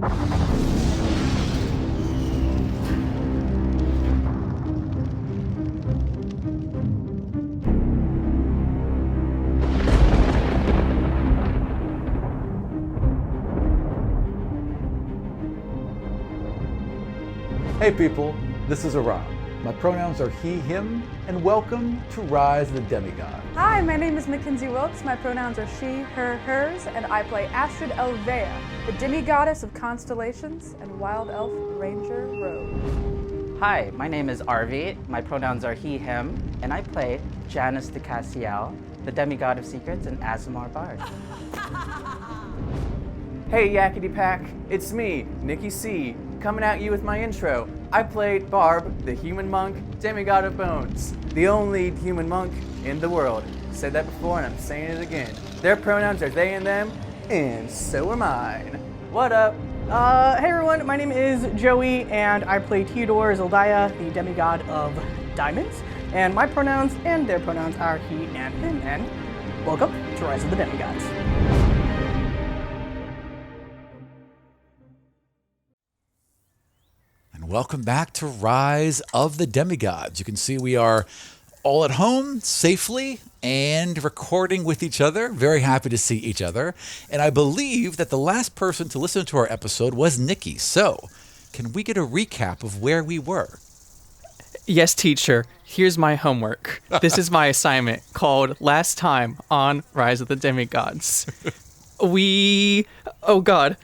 Hey people, this is Aram. My pronouns are he, him, and welcome to Rise of the Demigods. Hi, my name is Mackenzie Wilkes. My pronouns are she, her, hers, and I play Astrid Elvea, the demigoddess of constellations and wild elf ranger rogue. Hi, my name is Arvi. My pronouns are he, him, and I play Janice de Castiel, the demigod of secrets and Azamar Bard. Hey Yakety Pack, it's me, Nikki C, coming at you with my intro. I played Barb, the human monk, demigod of bones, the only human monk in the world. Said that before and I'm saying it again. Their pronouns are they and them, and so are mine. What up? Hey everyone, my name is Joey, and I play Theodore Zildaya, the demigod of diamonds. And my pronouns and their pronouns are he and him, and welcome to Rise of the Demigods. Welcome back to Rise of the Demigods. You can see we are all at home safely and recording with each other. Very happy to see each other. And I believe that the last person to listen to our episode was Nikki. So, can we get a recap of where we were? Yes, teacher. Here's my homework. This is my assignment called Last Time on Rise of the Demigods. Oh God.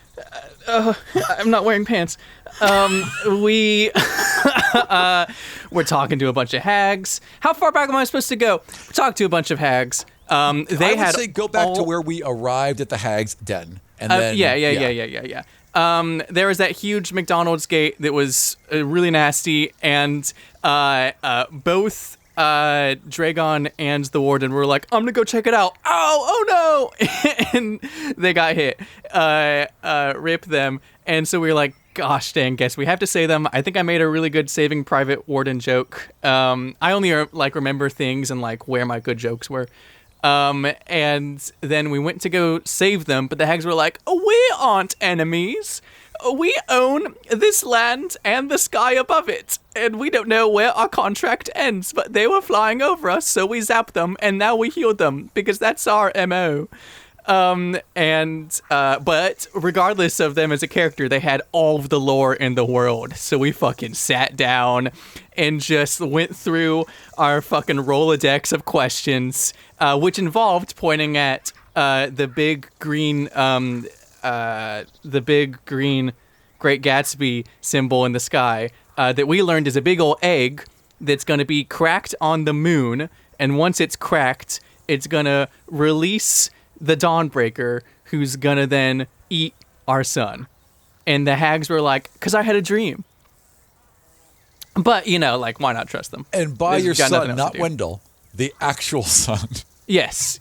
I'm not wearing pants. We're talking to a bunch of hags. How far back am I supposed to go? Talk to a bunch of hags. I would say go back to where we arrived at the hag's den. And then, yeah. There was that huge McDonald's gate that was really nasty, and both Dragon and the warden were like, I'm gonna go check it out. Oh no! And they got hit. Rip them. And so we were like, gosh dang, guess we have to say them. I think I made a really good Saving Private Warden joke. I only remember things and like where my good jokes were. And then we went to go save them, but the hags were like, we aren't enemies. We own this land and the sky above it, and we don't know where our contract ends, but they were flying over us, so we zapped them, and now we healed them, because that's our MO. But regardless of them as a character, they had all of the lore in the world, so we fucking sat down and just went through our fucking Rolodex of questions, which involved pointing at the big green Great Gatsby symbol in the sky that we learned is a big old egg that's going to be cracked on the moon, and once it's cracked, it's going to release the Dawnbreaker, who's going to then eat our sun. And the hags were like, because I had a dream. But, why not trust them? And by your son, not Wendell, the actual son. Yes.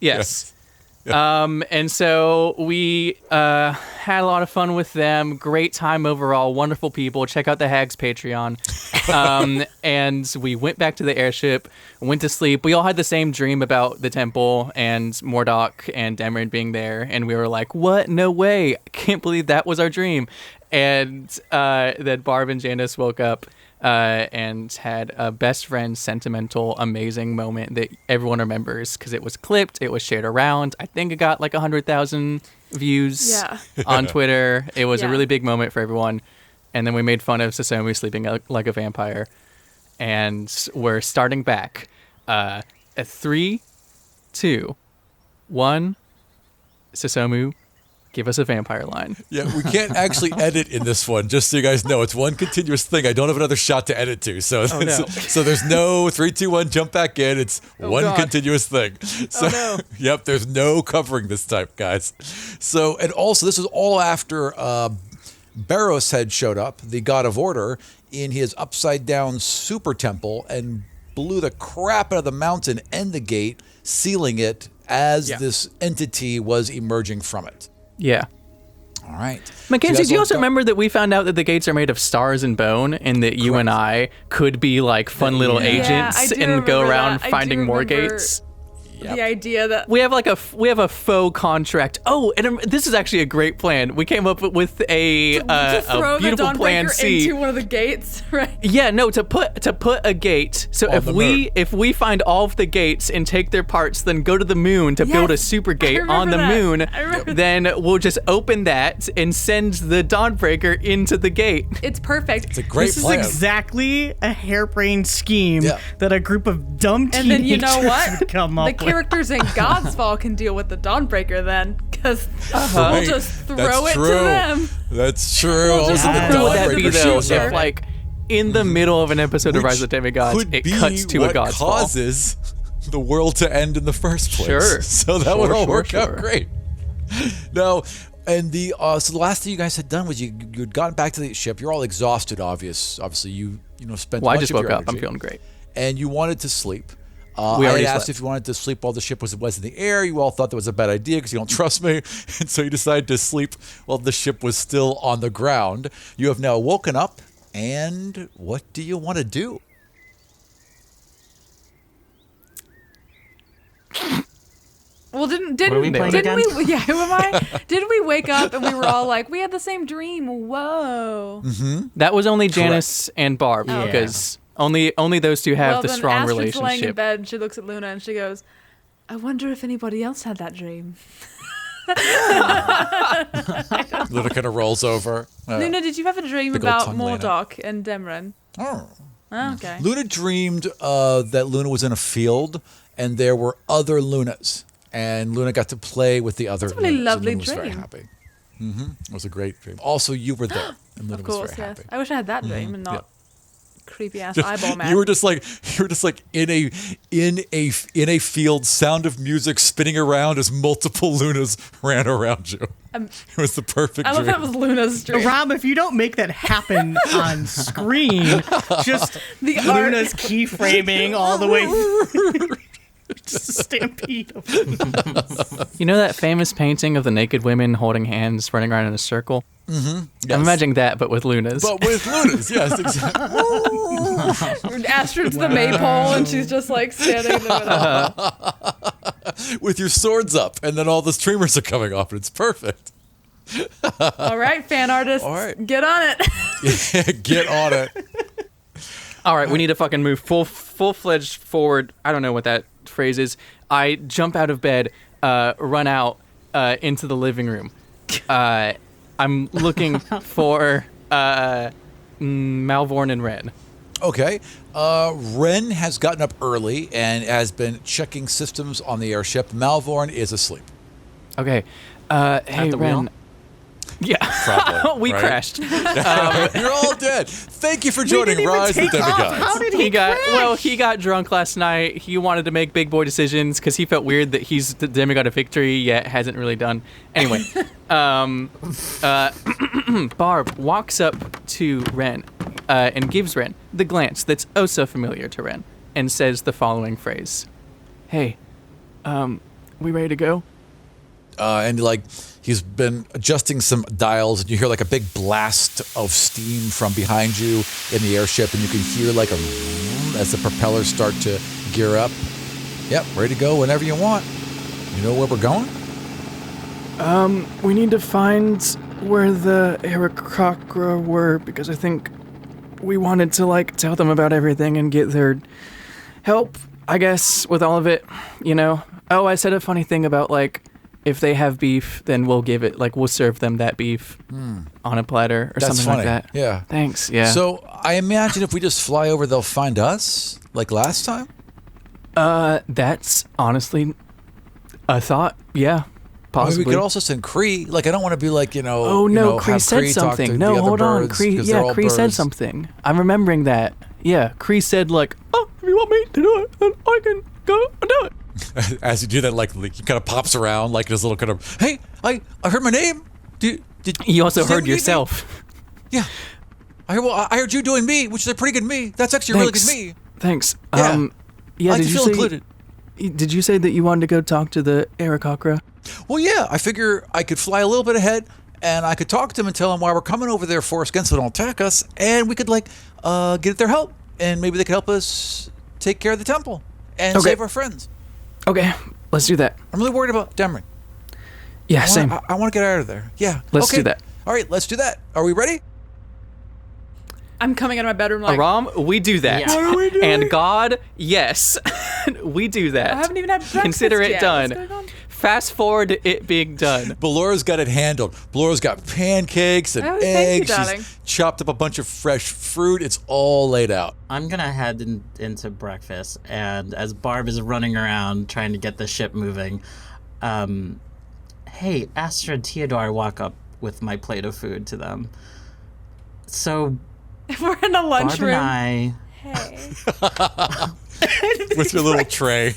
And so we had a lot of fun with them. Great time overall. Wonderful people. Check out the Hags Patreon. And we went back to the airship, went to sleep. We all had the same dream about the temple and Mordok and Demrin being there. And we were like, what? No way. I can't believe that was our dream. And then Barb and Janice woke up and had a best friend sentimental amazing moment that everyone remembers because it was clipped, it was shared around. I think it got like 100,000 views on Twitter. It was a really big moment for everyone. And then we made fun of Susomu sleeping like a vampire. And we're starting back at 3, 2, 1. Susomu, give us a vampire line. Yeah, we can't actually edit in this one, just so you guys know. It's one continuous thing. I don't have another shot to edit to. So there's no 3, 2, 1, jump back in. It's one continuous thing. So, yep, there's no covering this time, guys. So, and also, this is all after Barros had showed up, the god of order, in his upside-down super temple and blew the crap out of the mountain and the gate, sealing it as this entity was emerging from it. Yeah. All right. Mackenzie, do you also remember that we found out that the gates are made of stars and bone, and that you and I could be like fun little agents and go around finding more gates? the idea that we have a faux contract. Oh, and this is actually a great plan. We came up with a throw beautiful the plan Dawnbreaker C. into one of the gates, right? Yeah, no, to put a gate. So if we find all of the gates and take their parts, then go to the moon to build a super gate on the moon, then we'll just open that and send the Dawnbreaker into the gate. It's perfect. It's a great plan. This is exactly a harebrained scheme that a group of dumb teenagers And then you know what? would come up The characters in Godsfall can deal with the Dawnbreaker then, because we'll just throw it to them. That's true. We'll just Also, the throw Would that Dawnbreaker be though shows up. if like in the middle of an episode of Rise of the Demigods, could it be cuts to a what Godsfall? causes the world to end in the first place. Sure. So that would all work out Sure. great. Now, and so the last thing you guys had done was you'd gotten back to the ship. You're all exhausted, obviously. You spent. Well, I much just of woke your up. I'm energy, feeling great. and you wanted to sleep. We I had already asked slept. if you wanted to sleep while the ship was in the air. You all thought that was a bad idea because you don't trust me, and so you decided to sleep while the ship was still on the ground. You have now woken up, and what do you want to do? Well, didn't What are we playing again? we? Yeah, who am I? Didn't we wake up and we were all like, we had the same dream? Whoa. That was only Janice and Barb Yeah. because only those two have well, the then strong Astrid's laying in relationship. bed and she looks at Luna and she goes, I wonder if anybody else had that dream. Luna kind of rolls over. Luna, did you have a dream big old about tongue laying Mordok and Demren? Oh. Okay. Luna dreamed that Luna was in a field and there were other Lunas. And Luna got to play with the other That's a really Lunas. lovely And Luna was very dream. happy. It was a great dream. Also, you were there. And Luna Of was course, very yes. happy. I wish I had that dream and not creepy ass eyeball man. You were just like in a field, sound of music spinning around as multiple Lunas ran around you. It was the perfect I love dream. that was Luna's dream. Rob, if you don't make that happen on screen, just The Luna's keyframing all the way through. Just a stampede of them. You know that famous painting of the naked women holding hands running around in a circle? Yes. I'm imagining that, but with Lunas. But with Lunas, yes, exactly. Astrid's the maypole and she's just like standing in the middle. With your swords up, and then all the streamers are coming off, and it's perfect. All right, fan artists, All right. get on it. Get on it. All right, we need to fucking move full-fledged forward. I don't know what that phrase is. I jump out of bed, run out into the living room. I'm looking for Malvorn and Ren. Okay. Ren has gotten up early and has been checking systems on the airship. Malvorn is asleep. Okay. Hey, the Ren. wheel? Yeah. Probably, We right? crashed. You're all dead. Thank you for joining didn't even Rise of take off. Demigods. How did he crash? He got drunk last night. He wanted to make big boy decisions because he felt weird that he's the demigod of victory yet hasn't really done. Anyway, Barb walks up to Ren and gives Ren the glance that's oh so familiar to Ren and says the following phrase: "Hey, we ready to go?" And he's been adjusting some dials, and you hear like a big blast of steam from behind you in the airship, and you can hear like a as the propellers start to gear up. Yep, ready to go whenever you want. You know where we're going? We need to find where the Aarakocra were because I think we wanted to tell them about everything and get their help, I guess, with all of it, you know. Oh, I said a funny thing about if they have beef, then we'll give it, we'll serve them that beef on a platter or That's something funny. like that. Yeah. Thanks, yeah. So I imagine if we just fly over, they'll find us like last time. That's honestly a thought, yeah, I mean, possibly. we could also send Kree. I don't want to be Oh no, have Kree said Kree talk to something. the No, other hold on. birds, Kree, 'cause they're yeah, all Kree said birds. something. I'm remembering that. Yeah, Kree said oh, if you want me to do it, then I can go and do it. As you do that, he kind of pops around like this little kind of, hey, I heard my name. Did You also say what heard you yourself. Yeah. I heard you doing me, which is a pretty good me. That's actually a really good me. Thanks. Yeah. Yeah. I Did just you feel say? included. Did you say that you wanted to go talk to the Aarakocra? Well, yeah, I figure I could fly a little bit ahead, and I could talk to them and tell them why we're coming over there for us against so they don't attack us, and we could get their help, and maybe they could help us take care of the temple and Okay. save our friends. Okay, let's do that. I'm really worried about Demrin. Yeah, same. I want to get out of there. Yeah. Let's do that. All right, let's do that. Are we ready? I'm coming out of my bedroom like, Aram, we do that. Yeah. What are we doing? And God, yes, we do that. I haven't even had breakfast Consider it yet. done. What's going on? Fast forward to it being done. Belora's got it handled. Belora's got pancakes and Oh, thank you, eggs. darling. She's chopped up a bunch of fresh fruit. It's all laid out. I'm gonna head into breakfast, and as Barb is running around trying to get the ship moving, hey, Astra and Theodore walk up with my plate of food to them. So We're in a Barb lunchroom. and I, Hey. With your little tray.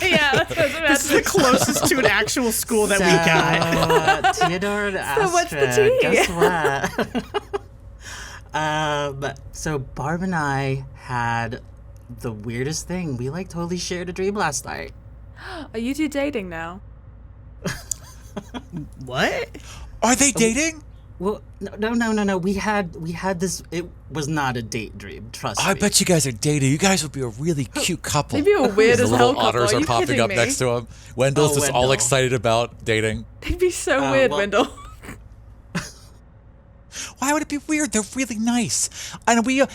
Yeah, that's what I was about This is the closest to an actual school that we got. Theodore and Astra, So what's the tea? Guess what? So Barb and I had the weirdest thing. We like totally shared a dream last night. Are you two dating now? What? Are they dating? Well, no. We had this. It was not a date dream. Trust me. I bet you guys are dating. You guys would be a really cute couple. They'd be a weird The as little hell couple. otters Are are you popping kidding up me? next to him. Wendell's Oh, just all Wendell. excited about dating. They'd be so weird, well- Wendell. Why would it be weird? They're really nice. And we've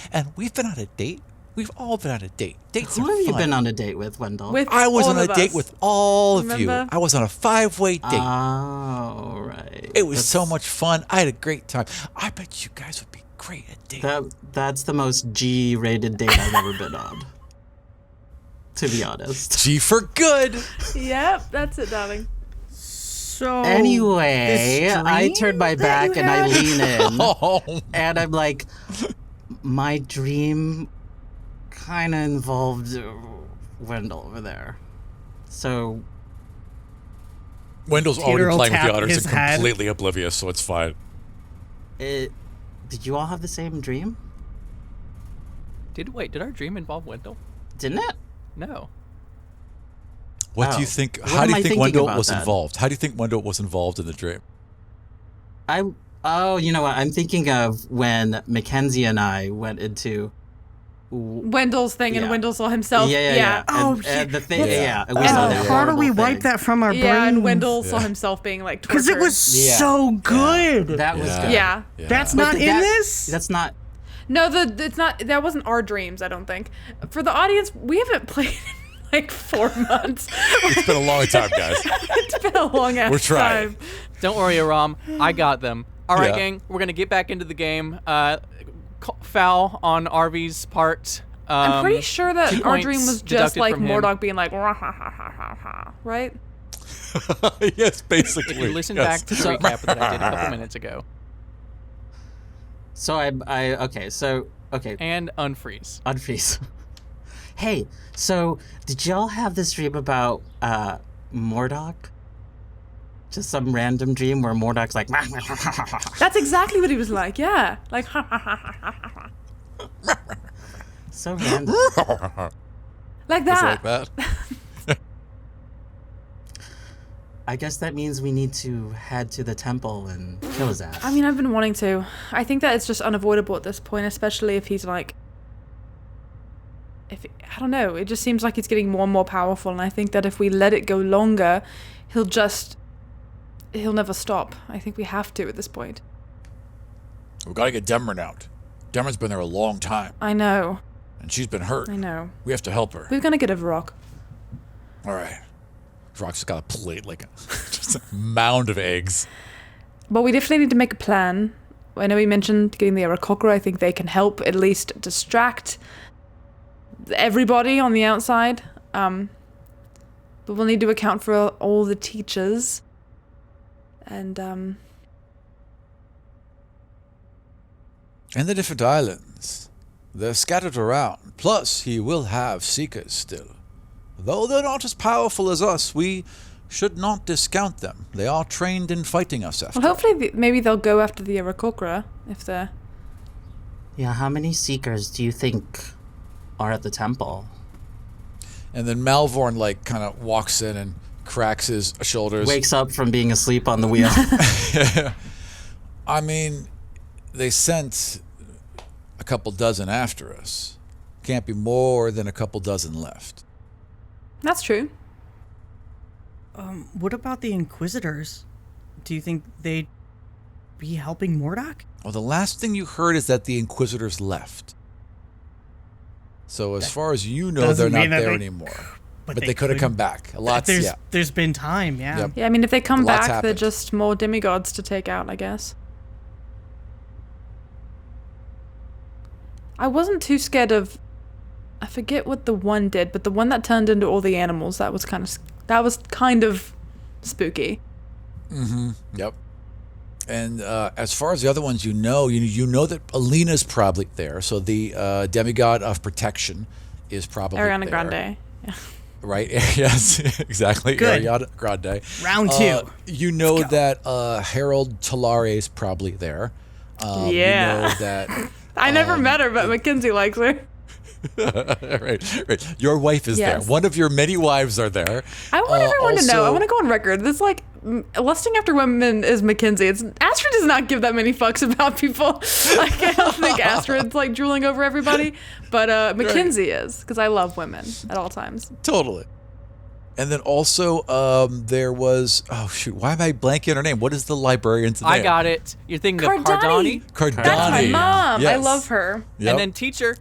been on a date. We've all been on a date. Dates Who are have you fun. been on a date with, Wendell? With I was all on a of date us. with all of you. Remember? I was on a 5-way date. Oh, right. It was so much fun. I had a great time. I bet you guys would be great at dating. That's the most G-rated date I've ever been on. To be honest. G for good. Yep, that's it, darling. So Anyway, this I dream turn my that back you and I had? lean in, Oh, and I'm like, my dream kind of involved Wendell over there. So Wendell's already Peter will playing with the tap otters his and head. completely oblivious, so it's fine. did you all have the same dream? Did our dream involve Wendell? Didn't it? No. What do Oh. you think? What How am do I you think thinking Wendell about was then? involved? How do you think Wendell was involved in the dream? Oh, you know what? I'm thinking of when Mackenzie and I went into. Wendell's thing and Yeah. Wendell saw himself. Yeah. Oh, and the thing, yeah. and we And saw the that how do we horrible wipe thing. that from our Yeah, brains? and Wendell saw himself being like tortured. Because it was Yeah. so good. That was Yeah. good. Yeah. That's But not in that- this? That's not. No, it's not. That wasn't our dreams. I don't think. For the audience, we haven't played in like 4 months. It's been a long time, guys. It's been a long ass We're trying. time. Don't worry, Aram. I got them. All right, Yeah. gang. We're gonna get back into the game. Foul on RV's part. I'm pretty sure that 2 our dream points was just deducted like from him. Mordok being like, "Rah, ha, ha, ha, ha, ha," right? Yes, basically. If you listen yes. back to the recap that I did a couple minutes ago, So okay. and unfreeze. Unfreeze. Hey, so did y'all have this dream about Mordok? Just some random dream where Mordok's like, That's exactly what he was like. Yeah, like ha ha ha ha ha ha. so random. Like Just that. like that. I guess that means we need to head to the temple and kill his ass. I mean, I've been wanting to. I think that it's just unavoidable at this point, especially if he's like, I don't know. It just seems like he's getting more and more powerful, and I think that if we let it go longer, he'll never stop. I think we have to at this point. We've got to get Demrin out. Demrin's been there a long time, I know. and she's been hurt. I know. We have to help her. We're gonna get a rock. All right. Rock's got a plate, like just a mound of eggs. But we definitely need to make a plan. I know we mentioned getting the Aarakocra. I think they can help at least distract everybody on the outside. But we'll need to account for all the teachers. And, And the different islands. They're scattered around. Plus, he will have seekers still. Though they're not as powerful as us, we should not discount them. They are trained in fighting us after. well, hopefully maybe they'll go after the Aarakocra if they're... Yeah, how many seekers do you think are at the temple? And then Malvorn, like, kind of walks in and cracks his shoulders. Wakes up from being asleep on the wheel. I mean, they sent a couple dozen after us. Can't be more than a couple dozen left. That's true. What about the Inquisitors? Do you think they'd be helping Mordok? Well, the last thing you heard is that the Inquisitors left. So as far as you know, they're not there anymore. But they could have come back. There's been time, yeah. Yep. Yeah, I mean, if they come Lots back, they're happened. just more demigods to take out, I guess. I wasn't too scared of... I forget what the one did, but the one that turned into all the animals, that was kind of spooky. Mm-hmm. Yep. And as far as the other ones, you know that Alina's probably there. So the demigod of protection is probably Ariana there. Grande. Yeah. Right? Yes, exactly. Good. Ariana Grande. Round 2. You know that Harold Talare is probably there. Yeah. You know that... I never met her, but Mackenzie likes her. right. Your wife is Yes. there. One of your many wives are there. I want everyone to know. I also- want to go on record. This lusting after women is Mackenzie. Astrid does not give that many fucks about people. Like, I don't think Astrid's like drooling over everybody, but Mackenzie is, because I love women at all times. Totally. And then also there was, oh shoot, why am I blanking on her name? What is the librarian's name? I got it. You're thinking of Cardani. Cardani? Cardani. That's my mom. Yes. I love her. Yep. And then teacher,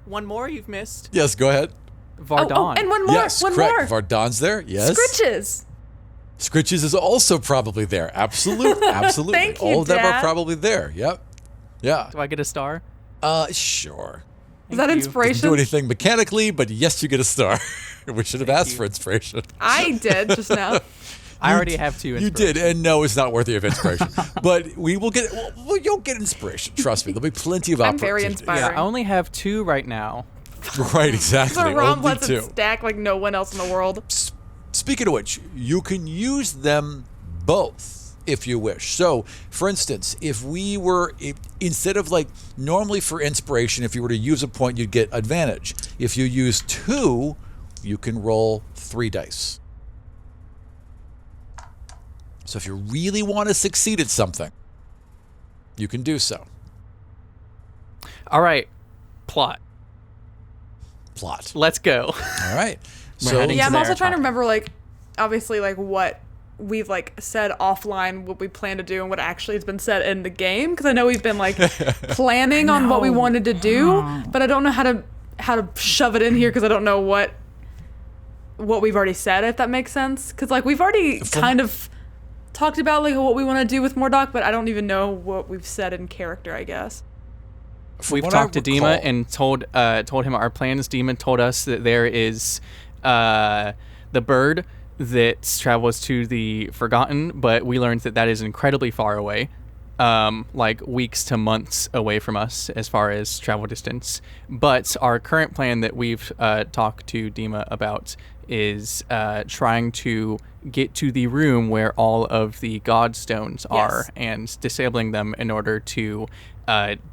one more you've missed. Yes, go ahead. Vardon. Oh, and one more. Yes, one correct. more. Vardon's there. Yes. Scritches. Scritches is also probably there. Absolutely. Absolutely. Thank you, All of them are Dad. probably there. Yep. Yeah. Do I get a star? Sure. Is that Thank you. Doesn't inspiration? do anything mechanically, but yes, you get a star. We should have asked for inspiration. I did just now. I already have 2 You inspirations. did, and no, it's not worthy of inspiration. But we will get. Well, you'll get inspiration. Trust me, there'll be plenty of I'm very opportunities. inspired. Yeah, I only have 2 right now. Right, exactly. The ROM Only lets two. it stack like no one else in the world. Speaking of which, you can use them both if you wish. So, for instance, if instead of like normally for inspiration, if you were to use a point, you'd get advantage. If you use 2, you can roll 3 dice. So if you really want to succeed at something, you can do so. All right, plot. Plot. Let's go. All right. We're So heading Yeah, to I'm the also trying to Aarakocra. remember, like, obviously, like, what we've, like, said offline, what we plan to do, and what actually has been said in the game. Because I know we've been, like, planning on what we wanted to do, but I don't know how to shove it in here because I don't know what we've already said, if that makes sense. Because, like, we've already kind of talked about, like, what we want to do with Mordok, but I don't even know what we've said in character, I guess. We've what I talked to Dima recall- and told him our plans. Dima told us that there is the bird that travels to the Forgotten, but we learned that is incredibly far away, like weeks to months away from us as far as travel distance. But our current plan that we've talked to Dima about is trying to get to the room where all of the Godstones are and disabling them in order to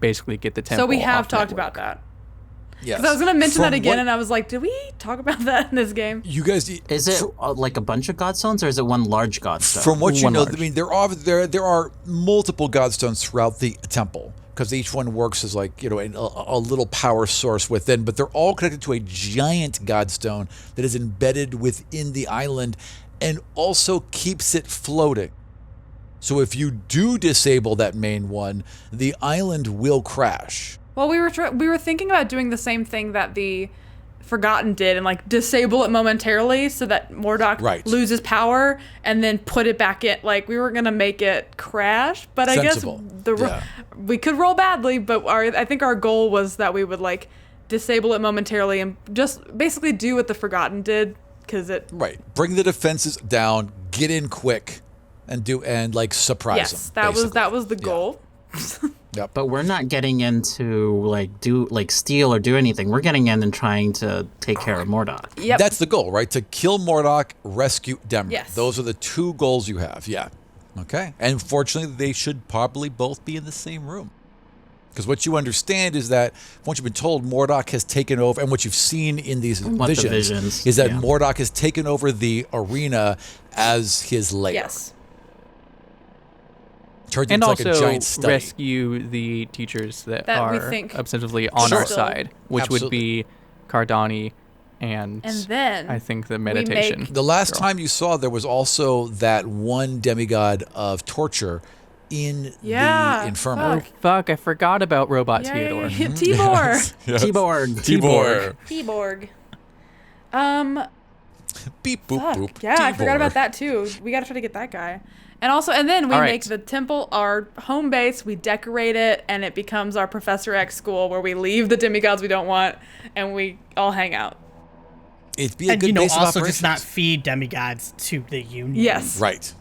basically get the temple. So we have off talked network. about that. yes. Because I was going to mention From that again, what- and I was like, did we talk about that in this game? you guys. Is it like a bunch of godstones, or is it one large godstone? From what you One know, large. I mean, there are multiple godstones throughout the temple because each one works as like a little power source within, but they're all connected to a giant godstone that is embedded within the island and also keeps it floating. So if you do disable that main one, the island will crash. Well, we were thinking about doing the same thing that the Forgotten did and like disable it momentarily so that Mordok Right. loses power and then put it back in. Like we were gonna make it crash, but Sensible. I guess we could roll badly. But I think our goal was that we would like disable it momentarily and just basically do what the Forgotten did because it. Right. Bring the defenses down, get in quick, and like surprise Yes, them. that was the goal. Yep. But we're not getting into steal or do anything. We're getting in and trying to take care of Mordok. Yep. That's the goal, right? To kill Mordok, rescue Demra. Yes. Those are the 2 goals you have. Yeah. Okay. And fortunately, they should probably both be in the same room. Because what you understand is that once you've been told Mordok has taken over, and what you've seen in these visions is that yeah. Mordok has taken over the arena as his lair. Yes. Turns And into like a also giant study. rescue the teachers that That we are think ostensibly on our Sure. side, which Absolutely. would be Cardani, and then I think the meditation. The last time you saw, there was also that one demigod of torture in the infirmary. Fuck, I forgot about Robot Theodore. Tibor. T-Borg. Tibor. Beep boop boop. Yeah, I forgot about that too. We gotta try to get that guy. And then we make the temple our home base, we decorate it, and it becomes our Professor X school where we leave the demigods we don't want, and we all hang out. It'd be a good base of also operations. just not feed demigods to the Union. Yes. Right.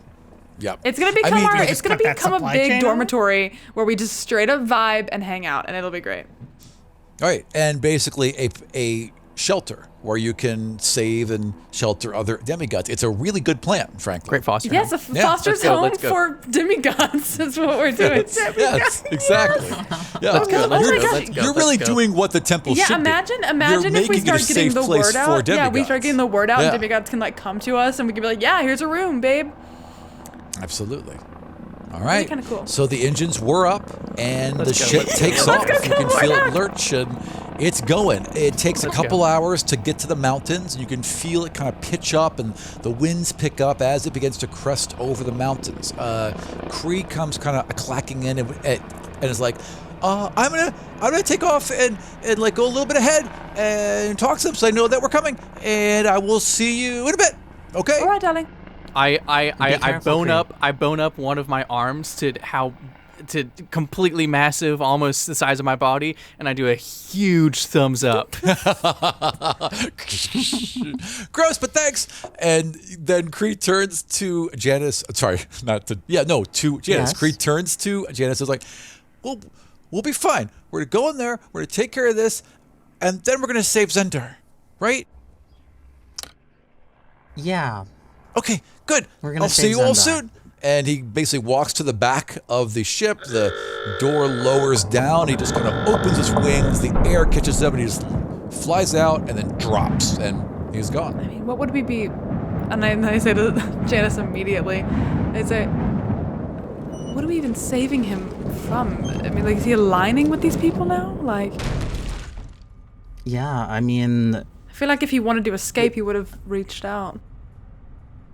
Yep. It's gonna become a big chain dormitory where we just straight up vibe and hang out, and it'll be great. All right, and basically a shelter where you can save and shelter other demigods. It's a really good plan, frankly. Great foster Yes, home. a foster's home let's go. for demigods is what we're doing. Yes, exactly. Yeah, Let's go, let's go. You're really doing what the temple should be. Imagine You're if we making it a start getting safe the place word for out. Yeah, we demigods. start getting the word out, Yeah. and demigods can like come to us, and we can be like, "Yeah, here's a room, babe." Absolutely. All right. kinda cool. So the engines were up, and the ship takes Let's off. go, You can why feel it not? lurch, and it's going. It takes a couple hours to get to the mountains, and you can feel it kind of pitch up, and the winds pick up as it begins to crest over the mountains. Kree comes kind of clacking in and is like, I'm gonna take off and like go a little bit ahead and talk to them so I know that we're coming, and I will see you in a bit. Okay. All right, darling. I bone up one of my arms to completely massive, almost the size of my body, and I do a huge thumbs up. Gross, but thanks. And then Kree turns to Janice. Sorry, to Janice. Yes. Kree turns to Janice. Is like, we'll be fine. We're gonna go in there. We're gonna take care of this, and then we're gonna save Zendar, right? Yeah. Okay, good. We're gonna I'll see save you all Zendar. soon. And he basically walks to the back of the ship. The door lowers down. He just kind of opens his wings. The air catches him, and he just flies out and then drops, and he's gone. I mean, what would we be? And I say to Janice immediately, I say, what are we even saving him from? I mean, like, is he aligning with these people now? Like, Yeah, I mean, I feel like if he wanted to escape, he would have reached out.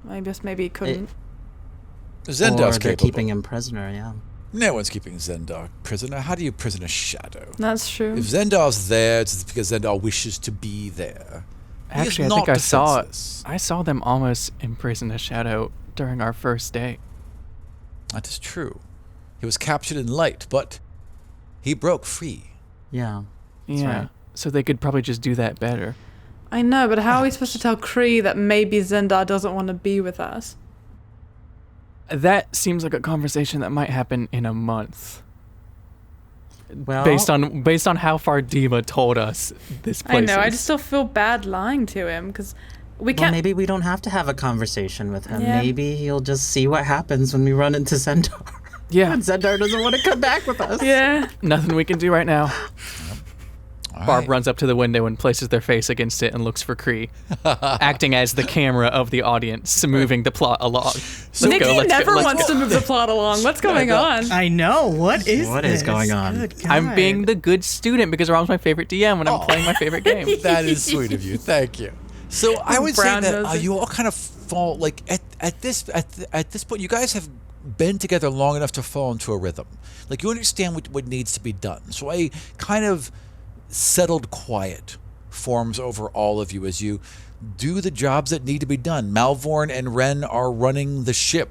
Maybe he couldn't. Zendar's or they're capable. keeping him prisoner, yeah. No one's keeping Zendar prisoner. How do you prison a shadow? That's true. If Zendar's there, it's because Zendar wishes to be there. He is Actually, I not think defenseless. I saw them almost imprison a shadow during our first date. That is true. He was captured in light, but he broke free. Yeah. Yeah, right. so they could probably just do that better. I know, but how are we supposed to tell Kree that maybe Zendar doesn't want to be with us? That seems like a conversation that might happen in a month, Well, based on how far Dima told us this place. I know, I is. just still feel bad lying to him, because we well, can't... maybe we don't have to have a conversation with him. Yeah. Maybe he'll just see what happens when we run into Zendar. Yeah, And Zendar doesn't want to come back with us. Yeah. nothing we can do right now. All Barb right. runs up to the window and places their face against it and looks for Kree, acting as the camera of the audience, moving the plot along. Let's Nikki go, let's go, never let's wants go. to move the plot along. What's going on? I know. What is What is this? going on? Good I'm God. being the good student because Rob's my favorite DM when I'm playing my favorite game. That is sweet of you. Thank you. So I would say Brown that nosing. you all kind of fall like at this point. You guys have been together long enough to fall into a rhythm. Like you understand what needs to be done. So a kind of settled quiet forms over all of you as you do the jobs that need to be done. Malvorn and Ren are running the ship.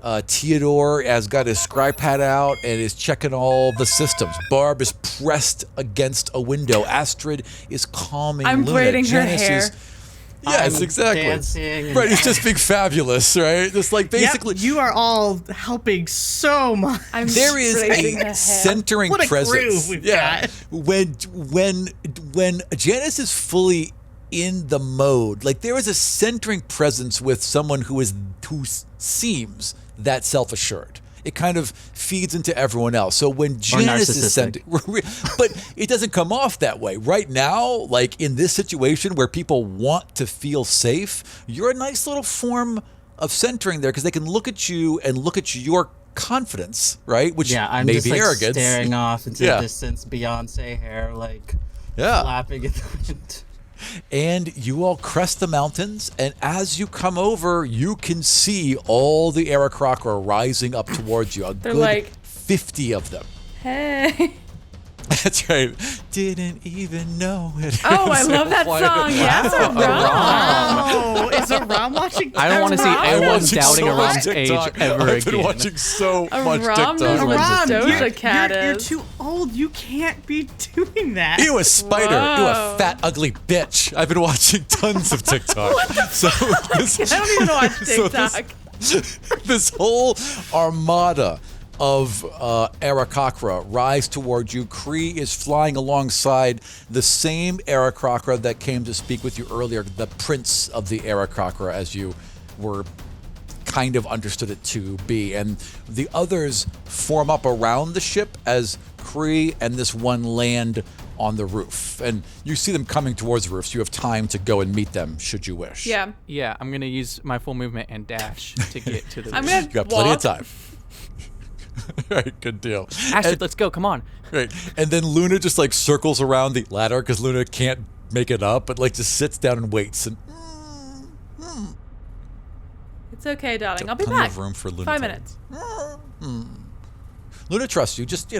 Theodore has got his scry pad out and is checking all the systems. Barb is pressed against a window. Astrid is calming I'm Luna. braiding her Janice hair. is- yes, I'm exactly. dancing and- Right, he's just being fabulous, right? Just like Yep, basically, you are all helping so much. I'm there is braiding her a hair. centering What a presence. groove we've yeah, got. when Janice is fully in the mode, like there is a centering presence with someone who seems that self-assured. It kind of feeds into everyone else. So when Janice is centering, but it doesn't come off that way. Right now, like in this situation where people want to feel safe, you're a nice little form of centering there because they can look at you and look at your confidence, right? Which Yeah, I'm may just be like arrogance. staring off into Yeah. the distance, Beyonce hair like Yeah. flapping in the wind. And you all crest the mountains, and as you come over, you can see all the Aarakocra rising up towards you. They're good like, 50 of them. hey. That's right. Didn't even know it. Oh, I love that song. Yeah, it's a rom. Oh, is Aram watching? I don't want to see anyone watching doubting so much Aram's age TikTok. ever I've been again. watching so A much rom TikTok. is what Aram, Doja Cat you're is. too old. You can't be doing that. You a spider. You a Whoa. fat, ugly bitch. I've been watching tons of TikTok. So this, I don't even watch so TikTok. this whole armada of Aarakocra rise towards you. Kree is flying alongside the same Aarakocra that came to speak with you earlier, the prince of the Aarakocra, as you were kind of understood it to be. And the others form up around the ship as Kree and this one land on the roof. And you see them coming towards the roof, so you have time to go and meet them should you wish. Yeah. Yeah, I'm going to use my full movement and dash to get to the I'm roof. going You to got plenty of walk. time. All right, good deal. Astrid, let's go. Come on. Right. And then Luna just like circles around the ladder because Luna can't make it up, but like just sits down and waits. And It's okay, darling. I'll be plenty back. of room for Luna. 5 to- minutes. Luna trusts you, just,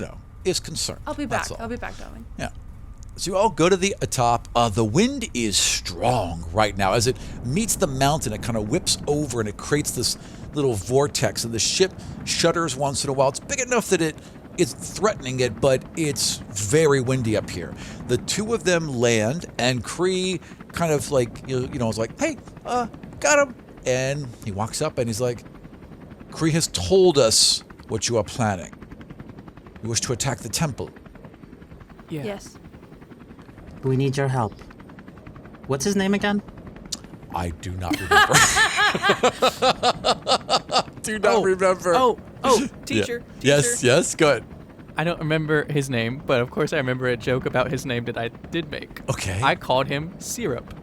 is concerned. I'll be back. That's all. I'll be back, darling. Yeah. So you all go to the top. The wind is strong right now. As it meets the mountain, it kind of whips over and it creates this little vortex, and the ship shudders once in a while. It's big enough that it's threatening it, but it's very windy up here. The two of them land, and Kree kind of like, is like, hey, got him. And he walks up and he's like, Kree has told us what you are planning. You wish to attack the temple. Yeah. Yes. We need your help. What's his name again? I do not remember. Do not remember. Teacher. Yeah. Teacher. Yes, good. I don't remember his name, but of course I remember a joke about his name that I did make. Okay. I called him Syrup.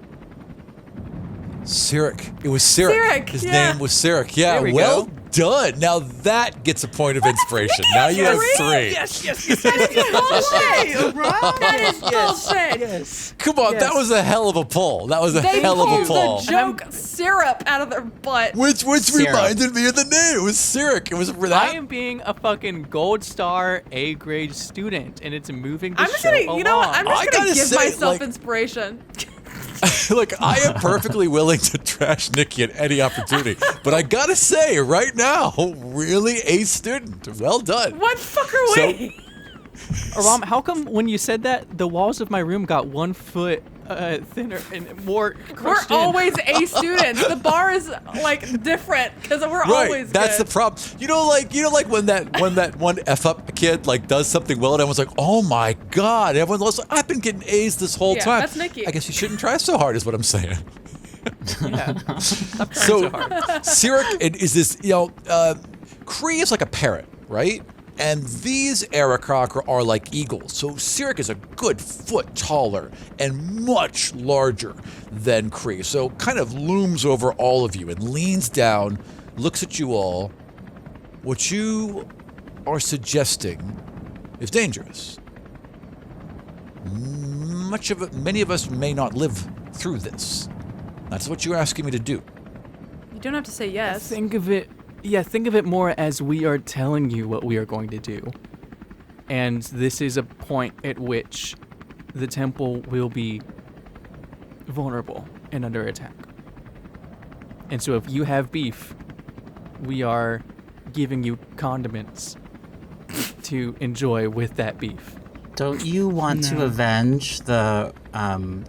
Sirik. It was Sirik. Sirik, His yeah. name was Sirik. Yeah, There we well go. done. Now that gets a point of inspiration. Now you have 3. Yes. Bullshit! Aram? That is bullshit! Yes. Come on, that Yes. was a hell of a pull. That was a They hell of a pulled pull. the joke syrup out of their butt. Which Sirik. reminded me of the name. It was Sirik. It was for that. I am being a fucking gold star A grade student, and it's moving the I'm just show gonna, you know what? I'm I just gonna gotta give say, myself like- inspiration. Look, I am perfectly willing to trash Nikki at any opportunity, but I gotta say, right now, really a student. Well done. What fucker So- way? Aram, how come when you said that, the walls of my room got 1 foot thinner and more We're crushed in? always A students. The bar is like different because we're Right, always that's good. the problem. You know, like when that one F up kid like does something well, and everyone's like, "Oh my god!" Everyone loves. I've been getting A's this whole Yeah, time. that's Nikki. I guess you shouldn't try so hard, is what I'm saying. Yeah. Stop trying So, so hard. Sirik is this, Kree is like a parrot, right? And these Aarakocra are like eagles. So Sirik is a good foot taller and much larger than Kree. So kind of looms over all of you and leans down, looks at you all. What you are suggesting is dangerous. Many of us may not live through this. That's what you're asking me to do. You don't have to say yes. Think of it more as we are telling you what we are going to do. And this is a point at which the temple will be vulnerable and under attack. And so if you have beef, we are giving you condiments to enjoy with that beef. Don't you want to avenge the?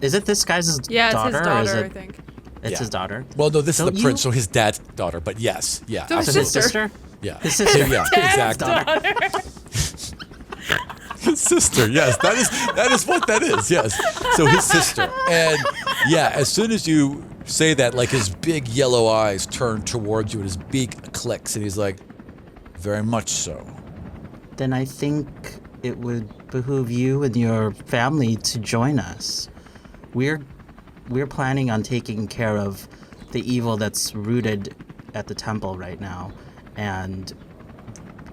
Is it this guy's Yeah, it's daughter? his or is daughter, it, I think. It's Yeah. his daughter. Well, no, this is Don't the prince, you- so his dad's daughter. But yes, yeah, So his So his sister. sister? yeah, His sister. yeah, exactly. His sister, yes, that is what that is, yes. So his sister, and yeah, as soon as you say that, like his big yellow eyes turn towards you, and his beak clicks, and he's like, "Very much so." Then I think it would behoove you and your family to join us. We're planning on taking care of the evil that's rooted at the temple right now, and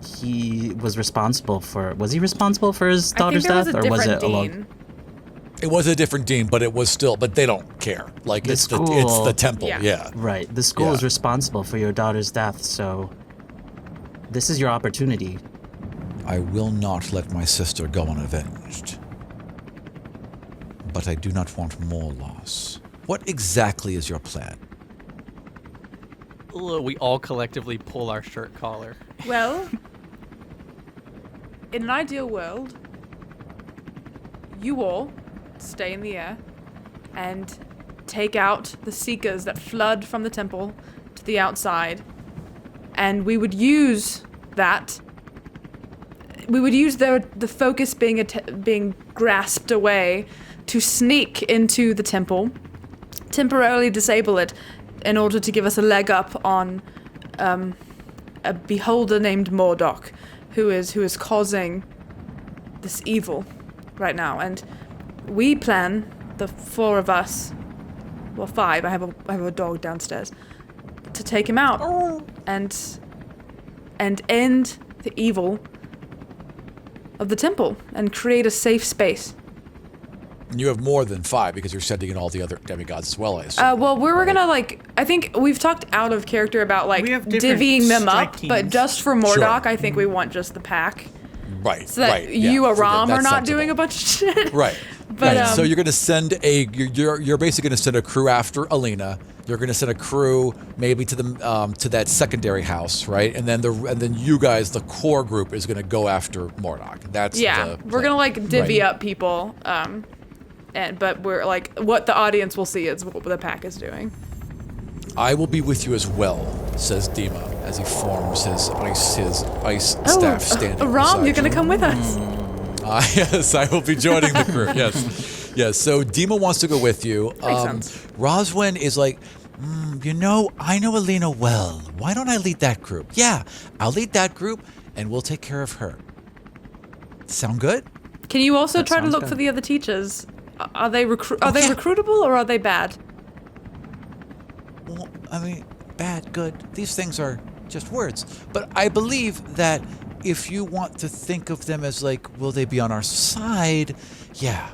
he was responsible for. Was he responsible for his I think daughter's there was death, a or was different it alone? dean. It was a different dean, but it was still. But they don't care. Like it's the temple. Yeah. Right. The school is responsible for your daughter's death, so this is your opportunity. I will not let my sister go unavenged. But I do not want more loss. What exactly is your plan? We all collectively pull our shirt collar. Well, in an ideal world, you all stay in the air and take out the seekers that flood from the temple to the outside. And we would use that. We would use the focus being grasped away to sneak into the temple, temporarily disable it in order to give us a leg up on a beholder named Mordok, who is causing this evil right now. And we plan, the four of us, well, five, I have a dog downstairs, to take him out and end the evil of the temple and create a safe space. And you have more than 5 because you're sending in all the other demigods as well, I assume. Well, we're gonna I think we've talked out of character about We have different divvying them up, strike but teams. just for Mordok, Sure. I think we want just the pack. Right, So that right. you, yeah. Aram, That's are not sensible. doing a bunch of shit. Right. But, right. So you're going to send you're basically going to send a crew after Alina. You're going to send a crew maybe to the to that secondary house, right? And then you guys, the core group, is going to go after Mordok. That's Yeah, the we're plan. gonna divvy Right. up people, but we're what the audience will see is what the pack is doing. I will be with you as well, says Dima as he forms his ice staff standing. Aram, beside you're gonna you. come with us. Yes, I will be joining the crew. Yes, yes. So Dima wants to go with you. Makes sense. Roswin is like, I know Alina well. Why don't I lead that group? Yeah, I'll lead that group, and we'll take care of her. Sound good? Can you also That try to sounds look good. for the other teachers? Are they recruitable or are they bad? Well, I mean, bad, good. These things are just words. But I believe that if you want to think of them as will they be on our side? Yeah,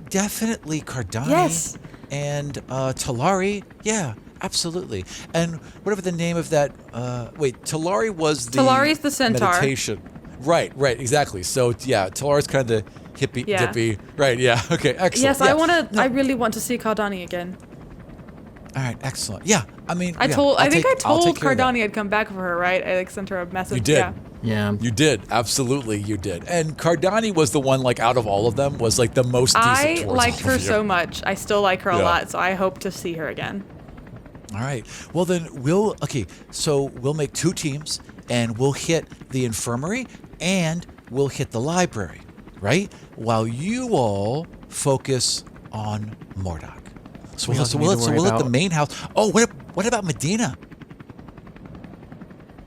definitely Cardani. Yes. And Talari. Yeah, absolutely. And whatever the name of that. Talari was the. Talari's the centaur. Meditation. Right, exactly. So yeah, Talari's kind of hippie, Yeah. dippy. Right, yeah. Okay, excellent. Yes, yeah. I really want to see Cardani again. All right, excellent. Yeah, I mean, I yeah, told I'll take care of that. Cardani I'd come back for her, right? I sent her a message. You did. Yeah. Yeah. You did, absolutely, you did. And Cardani was the one, out of all of them, was the most decent I towards liked all her of you. so much. I still like her a Yeah. lot, so I hope to see her again. All right. Well, then so we'll make 2 teams, and we'll hit the infirmary, and we'll hit the library, right? While you all focus on Mordok. So we'll hit the main house. Oh, what about Medina?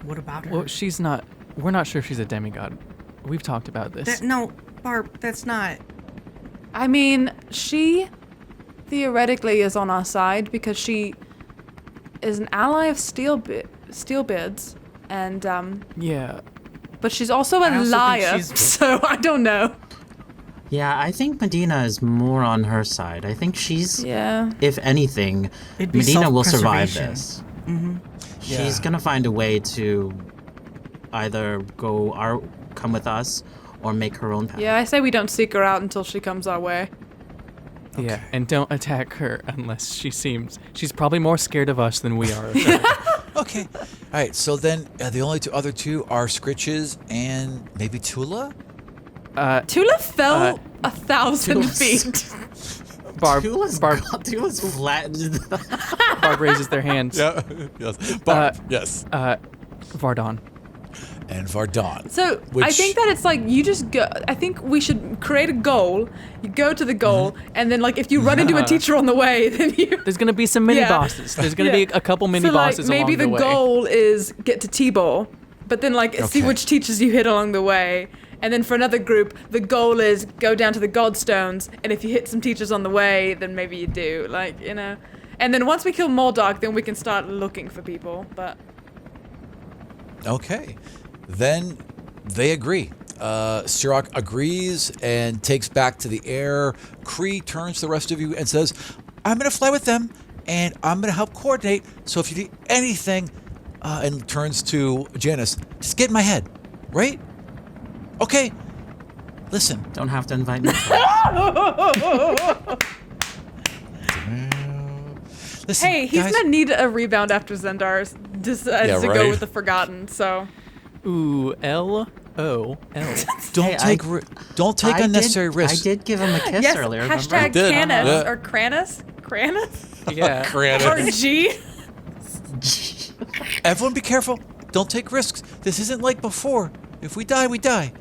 What about her? Well, she's not. We're not sure if she's a demigod. We've talked about this. No, Barb, that's not. I mean, she theoretically is on our side because she is an ally of Steelbeard's, and Yeah. but she's also a I also think liar, she's- so I don't know. Yeah, I think Medina is more on her side. I think she's, Yeah. if anything, It'd be Medina will survive self-preservation. this. Mm-hmm. She's gonna find a way to either come with us or make her own path. Yeah, I say we don't seek her out until she comes our way. Yeah, and don't attack her unless she's probably more scared of us than we are of her. Okay. All right. So then the only other two are Scritches and maybe Tula. Tula fell 1,000 Tula's- feet. Tula's flattened. Barb raises their hands. Yeah. Yes. Barb. Yes. Vardon. And Vardon. So I Which- think that it's you just go. I think we should create a goal. You go to the goal, and then if you run into a teacher on the way, then you. There's gonna be some mini Yeah. bosses. There's gonna Yeah. be a couple mini So bosses maybe along the the way. goal is get to T-ball, but then see Okay. which teachers you hit along the way. And then for another group, the goal is go down to the Godstones, and if you hit some teachers on the way, then maybe you do, And then once we kill Mordok, then we can start looking for people. But Okay. Then they agree. Sirach agrees and takes back to the air. Kree turns to the rest of you and says, I'm going to fly with them, and I'm going to help coordinate. So if you need anything, and turns to Janice, just get in my head, right? Okay. Listen. Don't have to invite me. Listen, Hey, he's guys. gonna need a rebound after Zendar decides to go right. with the Forgotten. So Ooh, L-O-L. Don't take unnecessary risks. I did give him a kiss yes, earlier. hashtag did. Canis Yeah. or Kranis, Yeah. or G. Everyone be careful. Don't take risks. This isn't like before. If we die, we die.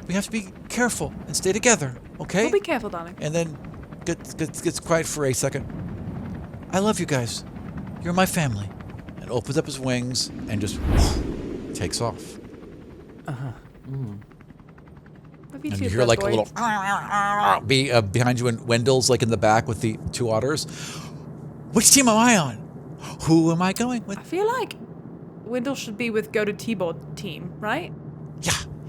We have to be careful and stay together, okay? We'll be careful, darling. And then gets quiet for a second. I love you guys. You're my family. And opens up his wings and just takes off. Love you And too, you hear bud like boy. a little behind you, and Wendell's like in the back with the two otters. Which team am I on? Who am I going with? I feel like Wendell should be with Go to T-Board team, right?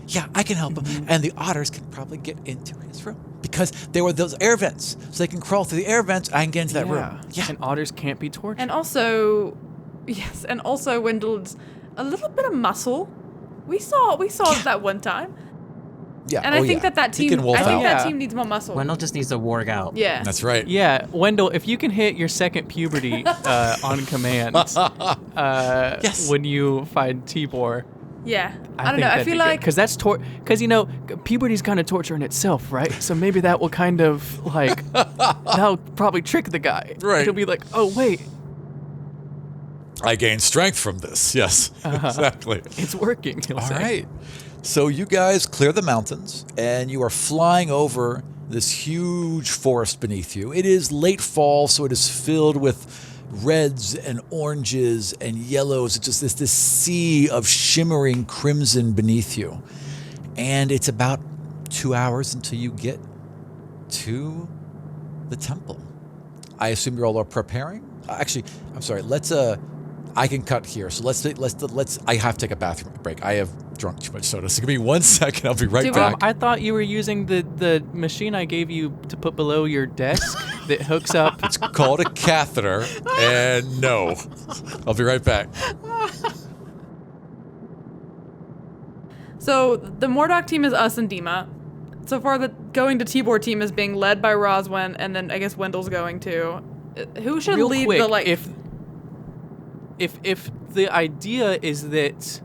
Yeah, I can help him. And the otters can probably get into his room because there were those air vents, so they can crawl through the air vents. I can get into that room. Yeah. And otters can't be tortured. And also, Wendell's a little bit of muscle. We saw it that one time. Yeah. And I think that He team, can wolf I think out. that Yeah. team needs more muscle. Wendell just needs to work out. Yeah. That's right. Yeah, Wendell, if you can hit your second puberty on command Yes. when you find Tibor, Yeah. I don't know. I feel like because that's because puberty's kind of torture in itself, right? So maybe that will kind of like that'll probably trick the guy. Right. He'll be like, oh wait, I gain strength from this. Yes, exactly. it's working. He'll All say. right. So you guys clear the mountains, and you are flying over this huge forest beneath you. It is late fall, so it is filled with reds and oranges and yellows. It's just this sea of shimmering crimson beneath you. And it's about 2 hours until you get to the temple. I assume you all are preparing? Actually, I'm sorry. I can cut here. So let's. I have to take a bathroom break. I have drunk too much soda. So give me 1 second. I'll be right back. I thought you were using the machine I gave you to put below your desk that hooks up. It's called a catheter, and no. I'll be right back. so. The Mordok team is us and Dima. So far, the going to T-Board team is being led by Roswin, and then I guess Wendell's going to. Who should Real lead quick, the like? if the idea is that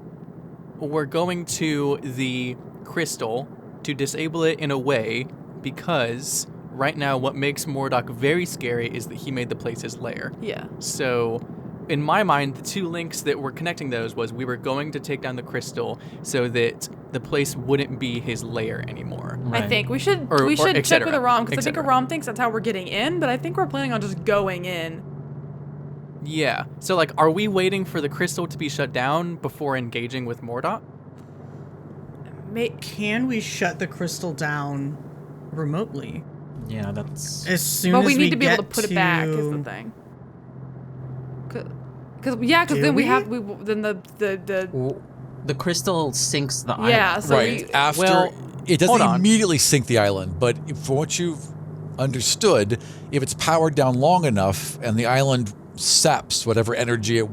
we're going to the crystal to disable it in a way, because right now what makes Mordok very scary is that he made the place his lair. Yeah. So in my mind, the two links that were connecting those was we were going to take down the crystal so that the place wouldn't be his lair anymore. I think we should Or check et cetera, with Aram because I et think cetera. Aram thinks that's how we're getting in, but I think we're planning on just going in. Yeah. So like, are we waiting for the crystal to be shut down before engaging with Mordok? Can we shut the crystal down remotely? Yeah, that's. As soon But as we need to be able to get put it back. Is the thing. Because Do then we we? have then the The crystal sinks the island. yeah. So Right. After Well, it hold doesn't on. immediately sink the island, but for what you've understood, if it's powered down long enough and the island saps whatever energy it,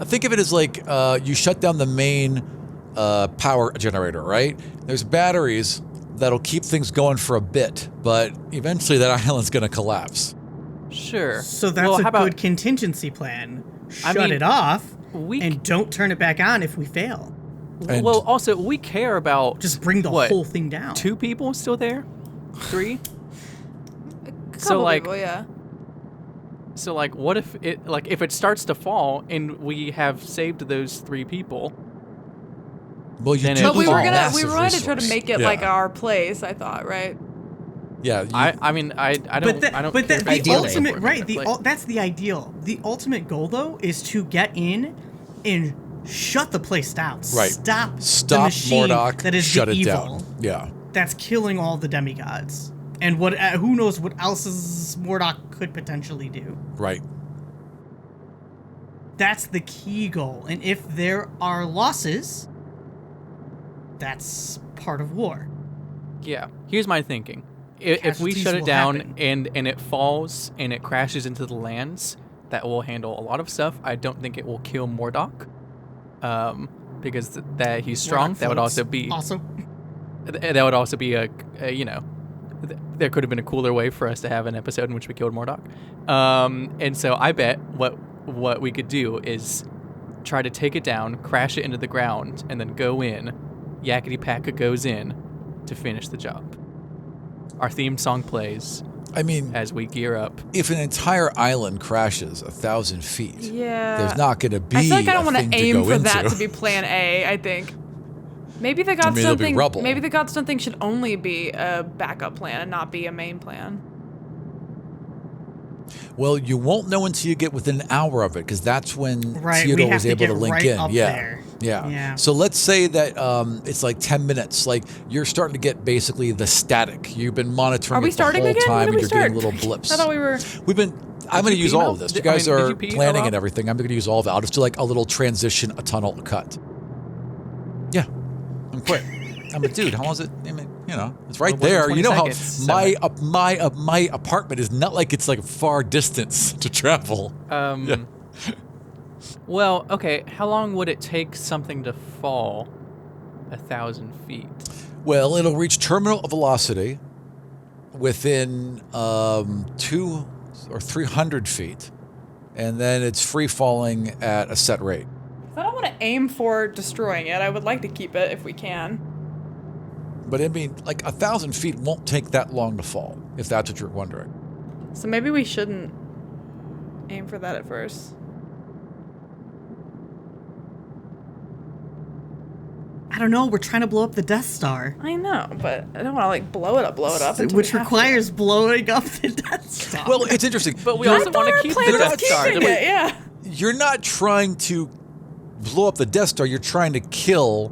think of it as like you shut down the main power generator, right? There's batteries that'll keep things going for a bit, but eventually that island's going to collapse. Sure. So that's well, a how about, good contingency plan. I Shut mean, it off we and don't turn it back on if we fail. And- well, also we care about Just bring the what, whole thing down. 2 people still there, 3. couple So, like- people, yeah. So like, what if it starts to fall and we have saved those 3 people? Well, you Then do it But we lose a were falls. gonna massive try to resource. make it Yeah. like our place. I thought, right? Yeah. I mean I don't But I don't but care the if it's ultimate we're right. gonna play. That's the ideal. The ultimate goal though is to get in and shut the place down. Right. Stop the Stop machine Mordok. that is Shut the it evil down. Yeah. that's killing all the demigods. And what who knows what else Mordok could potentially do. Right. That's the key goal. And if there are losses, that's part of war. Yeah. Here's my thinking. If we Casualties shut it will down happen. and it falls and it crashes into the lands, that will handle a lot of stuff. I don't think it will kill Mordok. Because that he's strong. Warlock That would floats. also be Also, that would also be a there could have been a cooler way for us to have an episode in which we killed Mordok. And so I bet what we could do is try to take it down, crash it into the ground, and then go in. Yakety Pakka goes in to finish the job. Our theme song plays I mean, as we gear up. if an entire island crashes 1,000 feet, Yeah. there's not going to be I feel like I don't want to aim for into. that to be plan A, I think. Maybe the Godstone there'll be thing. rubble. Maybe the Godstone thing should only be a backup plan and not be a main plan. Well, you won't know until you get within an hour of it, because that's when Right, we Theodore have was to able get to link right in. up Yeah. there. Yeah. Yeah. So let's say that it's like 10 minutes. Like you're starting to get basically the static. You've been monitoring Are we it the starting whole again? time, When and did we you're start? getting little blips. I thought we were. We've been. I'm going to you use pee all now? of this. Did- You guys I mean, did are you pee planning out and loud? everything. I'm going to use all of it. I'll just do like a little transition, a tunnel, a cut. Yeah. I'm quick. I'm a dude. How long is it? I mean, it's right Well, it wasn't there. 20 You know seconds, how my apartment is not like it's like a far distance to travel. Yeah. Well, okay. How long would it take something to fall 1,000 feet? Well, it'll reach terminal velocity within 200 or 300 feet, and then it's free falling at a set rate. I don't want to aim for destroying it. I would like to keep it if we can. But I mean, like 1,000 feet won't take that long to fall, if that's what you're wondering. So maybe we shouldn't aim for that at first. I don't know. We're trying to blow up the Death Star, I know, but I don't want to like blow it up until which we have to. requires blowing up the Death Star. Well, it's interesting. But we I also thought want our to keep plan the was Death Star. keeping it, yeah. You're not trying to blow up the Death Star. You're trying to kill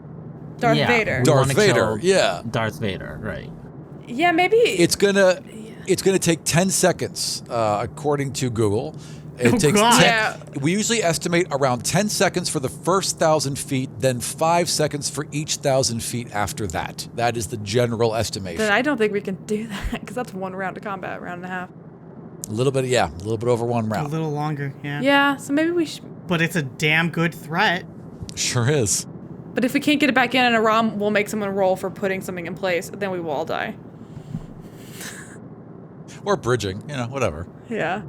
Darth Yeah. Vader. We Darth wanna Vader. kill Yeah. Darth Vader, right. Yeah, maybe. It's gonna take 10 seconds, according to Google. It Oh, takes God. 10. Yeah. We usually estimate around 10 seconds for the first 1,000 feet, then 5 seconds for each 1,000 feet after that. That is the general estimation. Then I don't think we can do that because that's one round of combat, round and a half. A little bit over one a round. little longer, yeah. Yeah, so maybe we should. But it's a damn good threat. Sure is. But if we can't get it back in a ROM, we'll make someone roll for putting something in place. Then we will all die. Or bridging, whatever. Yeah.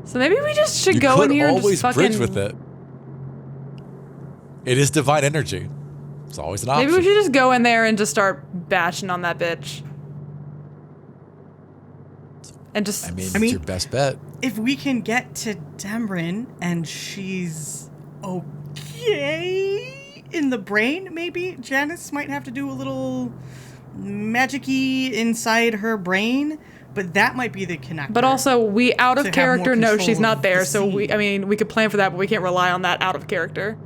So maybe we just should You go could in here and always just fucking. bridge with it. It is divine energy. It's always an option. Maybe we should just go in there and just start bashing on that bitch. And just. I mean, I mean- it's your best bet. If we can get to Demrin and she's okay in the brain, maybe Janice might have to do a little magic-y inside her brain, but that might be the connector. But also, we out To of have character more know control she's not of there. the So we scene. could plan for that, but we can't rely on that out of character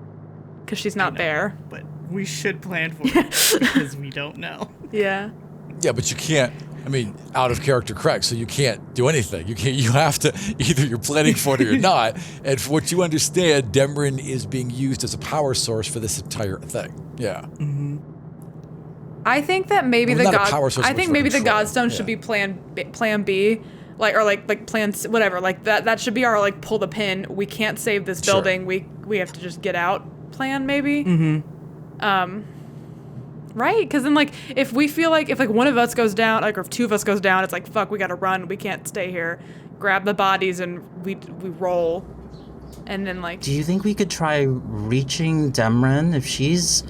because she's not there. But we should plan for it because we don't know. Yeah. Yeah, but you can't. I mean, out of character, correct? So you can't do anything. You can't. You have to either you're planning for it or you're not. And for what you understand, Demrin is being used as a power source for this entire thing. Yeah. I think that maybe Well, the not a power source, I but think for maybe the control. Godstone should Yeah. be plan B, like plan whatever. Like that should be our like pull the pin. We can't save this Sure. building. We have to just get out plan maybe. Right? Because then like if we feel like if like one of us goes down, like or if two of us goes down, it's like fuck, we gotta run. We can't stay here. Grab the bodies and we roll, and then like Do you think we could try reaching Demrin if she's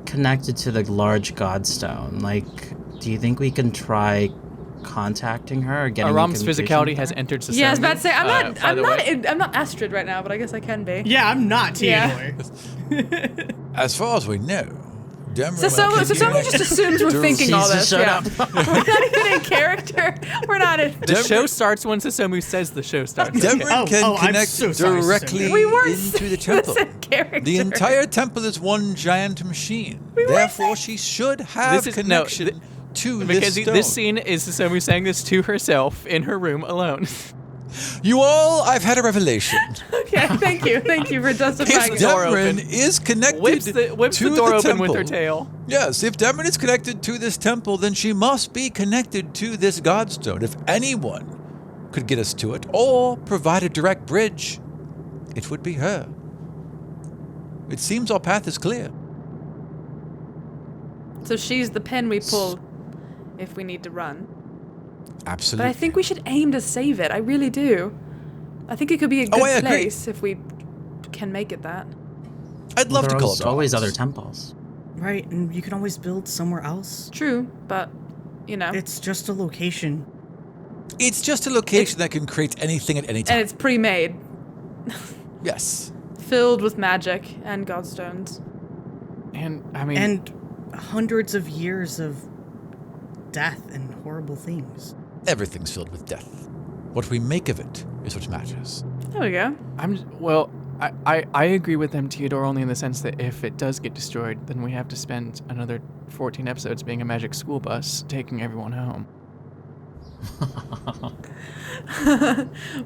connected to the large Godstone? Like, do you think we can try contacting her or getting Aram's communication physicality with has her? entered society. yeah, I was about to say by I'm not Astrid right now, but I guess I can be. Yeah, I'm not Yeah. Theodore. As far as we know, Demrin. So somebody just assumes we're thinking all Jesus, this. shut Yeah. up. We're not even in character. We're not in. The show starts when Susomu says the show starts. Demrin Oh, can oh, I'm connect so sorry, directly Susomu. We weren't into the this temple. in character. The entire temple is one giant machine. We weren't Therefore, she should have This is- no, connection to Because this stone. this scene is Susomu saying this to herself in her room alone. You all, I've had a revelation. Okay, thank you for justifying If it. door Demrin open. is connected Whips to the door open temple, with her tail. Yes, if Demrin is connected to this temple, then she must be connected to this Godstone. If anyone could get us to it or provide a direct bridge, it would be her. It seems our path is clear. So she's the pin we pull if we need to run. Absolutely. But I think we should aim to save it. I really do. I think it could be a good I agree. place if we can make it that. I'd love to call it There's always Dogs. other temples. Right, and you can always build somewhere else. True, but It's just a location. It's just a location that can create anything at any time. and it's pre-made, Yes. filled with magic and godstones. And I mean, And hundreds of years of death and horrible things. Everything's filled with death. What we make of it is what matters. There we go. I agree with them, Theodore, only in the sense that if it does get destroyed, then we have to spend another 14 episodes being a magic school bus taking everyone home.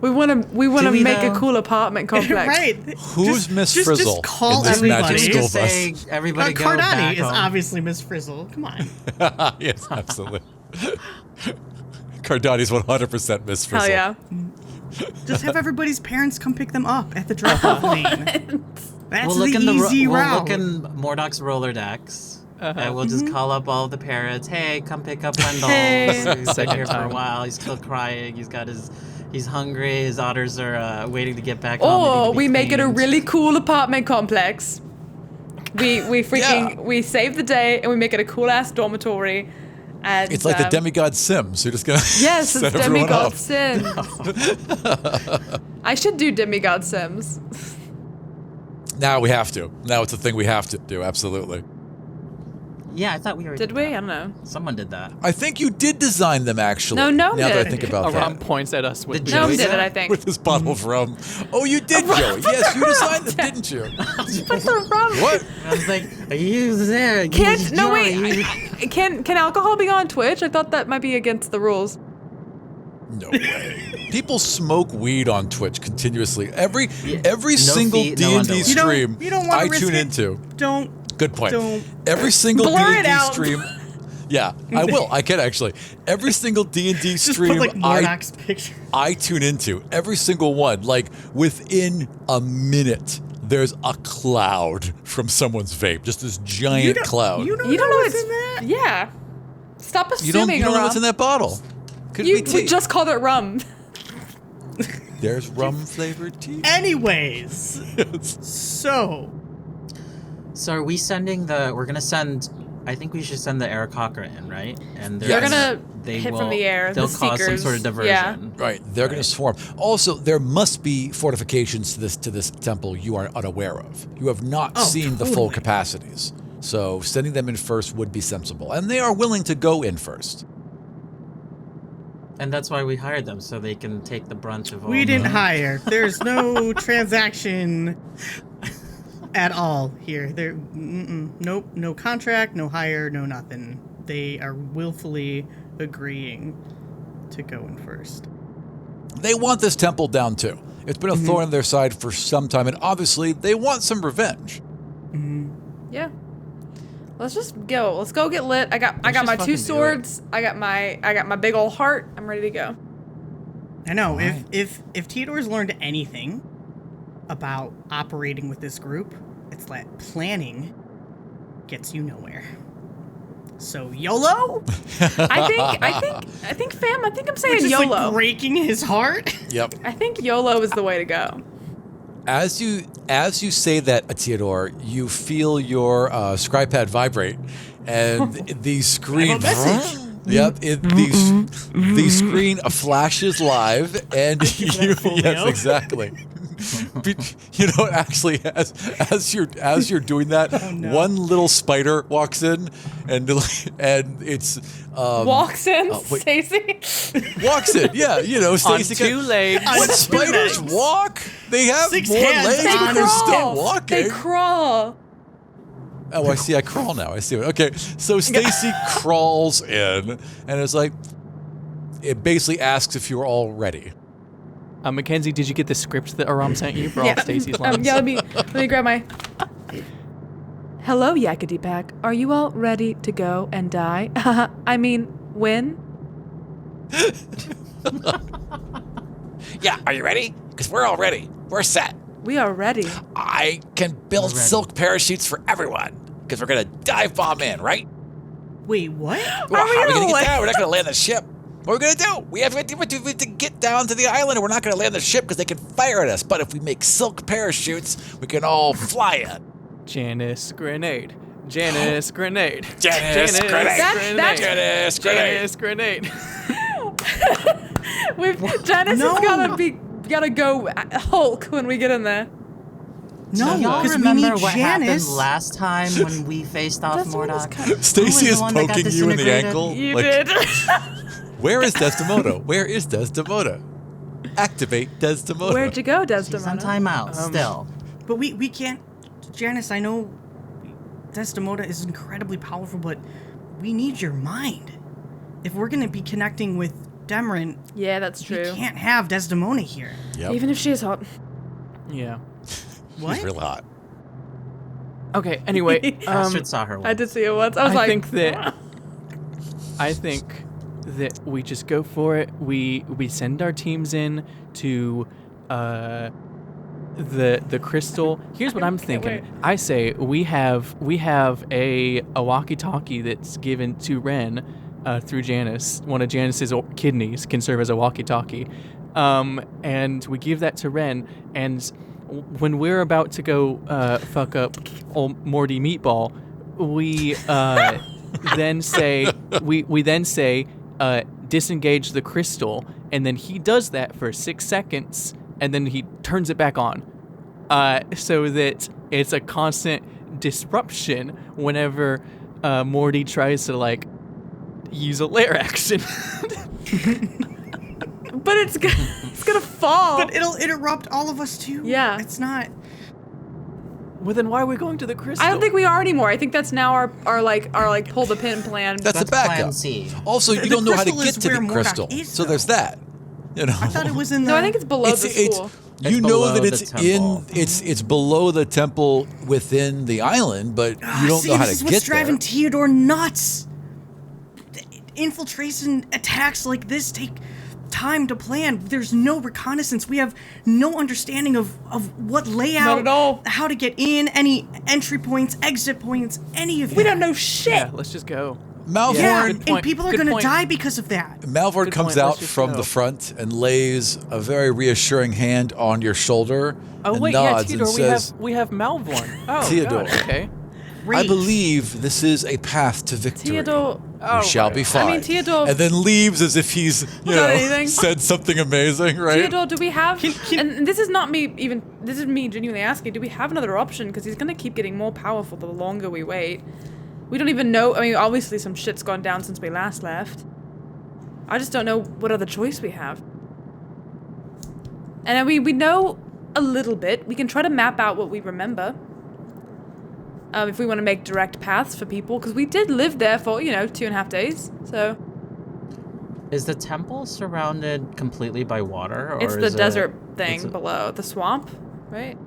We want to Do we, make a though? cool apartment complex. Right. Who's Miss Frizzle Just call in this everybody. magic school Just bus? say everybody go back Cardani is home. obviously Miss Frizzle. Come on. Yes, absolutely. Cardani's 100% Miss Frizzle. Hell yeah. Just have everybody's parents come pick them up at the drop-off lane. That's We'll look the in easy we'll route. look in Mordoc's Rolodex, and we'll just call up all the parents. Hey, come pick up Wendell. Hey. He's been Second here for a time. while. He's still crying. He's hungry. His daughters are waiting to get back home. They need Or to be we make it a cleaned. really cool apartment complex. We freaking we save the day and we make it a cool ass dormitory. And It's like the Demigod Sims. You're just going to yes, set it's everyone Demigod up. Sims. I should do Demigod Sims. Now we have to. Now it's a thing we have to do, absolutely. Yeah, I thought we already Did we? I that. don't know. Someone did that. I think you did design them, actually. No, Gnome now that I did. think about Aram that. points at us with Did the Gnome Joey did do it, it? I think. With this bottle of rum. Oh, you did, Joey. Yes, you designed them, didn't you? What's the problem? What? I was like, are you there? Can't no wait. You- Can alcohol be on Twitch? I thought that might be against the rules. No way. People smoke weed on Twitch continuously. Every no single feet, D&D no underwear. stream You don't want I to risk tune it. into. Don't. Good point. Don't. Every single Blur it D&D out. stream. Yeah, I will. I can actually. Every single D&D Just stream put like Mordoc's picture. I tune into, every single one, like within a minute, there's a cloud from someone's vape. Just this giant cloud. You don't You don't know what's it's in that? yeah. Stop You don't assuming. know Aram. what's in that bottle. Could You be tea. we just called it rum. There's rum flavored tea. Anyways, so So are we sending we're gonna send, I think we should send the Aarakocra in, right? And They're Yes. gonna hit from the air. They'll The cause some Seekers. sort of diversion. Yeah. Right, they're going to swarm. Also, there must be fortifications to this temple you are unaware of. You have not seen the full totally. capacities. So sending them in first would be sensible. And they are willing to go in first. And that's why we hired them, so they can take the brunt of all we didn't the- hire. There's no transaction at all here. There, nope, no contract, no hire, no nothing. They are willfully agreeing to go in first. They want this temple down too. It's been a thorn in their side for some time, and obviously they want some revenge. Yeah. Let's just go. Let's go get lit. I got just my fucking two do swords. I got my big old heart. I'm ready to go. I know. Alright. If Theodore's learned anything about operating with this group, it's that planning gets you nowhere. So YOLO? I think fam, I think I'm saying Just YOLO. like breaking his heart. Yep. I think YOLO is the way to go. As you say that, Theodore, you feel your scrypad vibrate, and the screen. message. Yep, the screen flashes live, and you. Folio. Yes, exactly. You know, actually, as you're doing that, no. one little spider walks in, and it's Walks in, wait. Stacy. walks in. Yeah, you know, On Stacy. two legs. When On two spiders legs. walk, they have 6 more hands legs, They but they're still crawl. walking. They crawl. Oh, I see. I crawl now. I see it. Okay, so Stacy crawls in, and it's like, it basically asks if you're all ready. Mackenzie, did you get the script that Aram sent you for all Stacy's lines? Yeah, let me grab my... Hello, Yakety Pack. Are you all ready to go and die? I mean, win? Yeah, are you ready? Because we're all ready. We're set. We are ready. I can build silk parachutes for everyone. Because we're going to dive bomb in, right? Wait, what? Well, how are we going to get down? We're not going to land the ship. What are we going to do? We have to get down to the island, and we're not going to land the ship because they can fire at us. But if we make silk parachutes, we can all fly in. Janice grenade. Janice grenade. Janice grenade. Janice Janice grenade. Janice is gotta go Hulk when we get in there. No, y'all because we remember need what Janice. happened last time when we faced off Mordok? Stacy is the one that got poking you in the disintegrated? ankle. You like, did. Where is Desdemona? Where is Desdemona? Activate Desdemona. Where'd you go, She's on Desdemona? timeout still. But we can't. Janice, I know Desdemona is incredibly powerful, but we need your mind. If we're going to be connecting with Demrin, Yeah, that's true. we can't have Desdemona here. Yep. Even if she is hot. Yeah. What? She's real hot. Okay, anyway. Astrid saw her once. I did see it once. I was like, I think that we just go for it. We send our teams in to the crystal. Here's what I'm thinking. wait. I say we have a walkie-talkie that's given to Ren through Janice. One of Janice's kidneys can serve as a walkie-talkie, and we give that to Ren. And when we're about to go fuck up old Morty Meatball, we then say disengage the crystal, and then he does that for 6 seconds, and then he turns it back on, so that it's a constant disruption whenever Morty tries to like use a lair action. but it's gonna fall. But it'll interrupt all of us too. Yeah. It's not. Well, then why are we going to the crystal? I don't think we are anymore. I think that's now our pull the pin plan. That's a Plan backup. C. Also, you The don't know how to crystal get is to where the Mordok crystal. is, So though. there's that. You know. I thought it was in the. No, I think it's below the school. You It's know that below it's the temple. it's below the temple within the island, but you don't See, know how this to is get what's driving there. Theodore nuts. Infiltration attacks like this take time to plan. There's no reconnaissance. We have no understanding of what layout, Not at all. how to get in, any entry points, exit points, any of that. We don't know shit. Yeah, let's just go. Malvern, Yeah, Good and point. people are Good going to point. die because of that. Malvern Good comes point. out Let's just from go. the front and lays a very reassuring hand on your shoulder. Oh and wait, yeah, nods Theodore, and says, we have Malvorn. Oh, Theodore. God, okay. I Great. believe this is a path to victory. Theodore. Oh, We shall be fine. I mean, Theodore- And then leaves as if he's, Without anything. said something amazing, right? Theodore, do we have? And this is not me even. This is me genuinely asking. Do we have another option? Because he's gonna keep getting more powerful the longer we wait. We don't even know. I mean, obviously some shit's gone down since we last left. I just don't know what other choice we have. And we know a little bit. We can try to map out what we remember. If we want to make direct paths for people, because we did live there for 2.5 days. So Is the temple surrounded completely by water? Or it's the is desert it, thing below the swamp, right?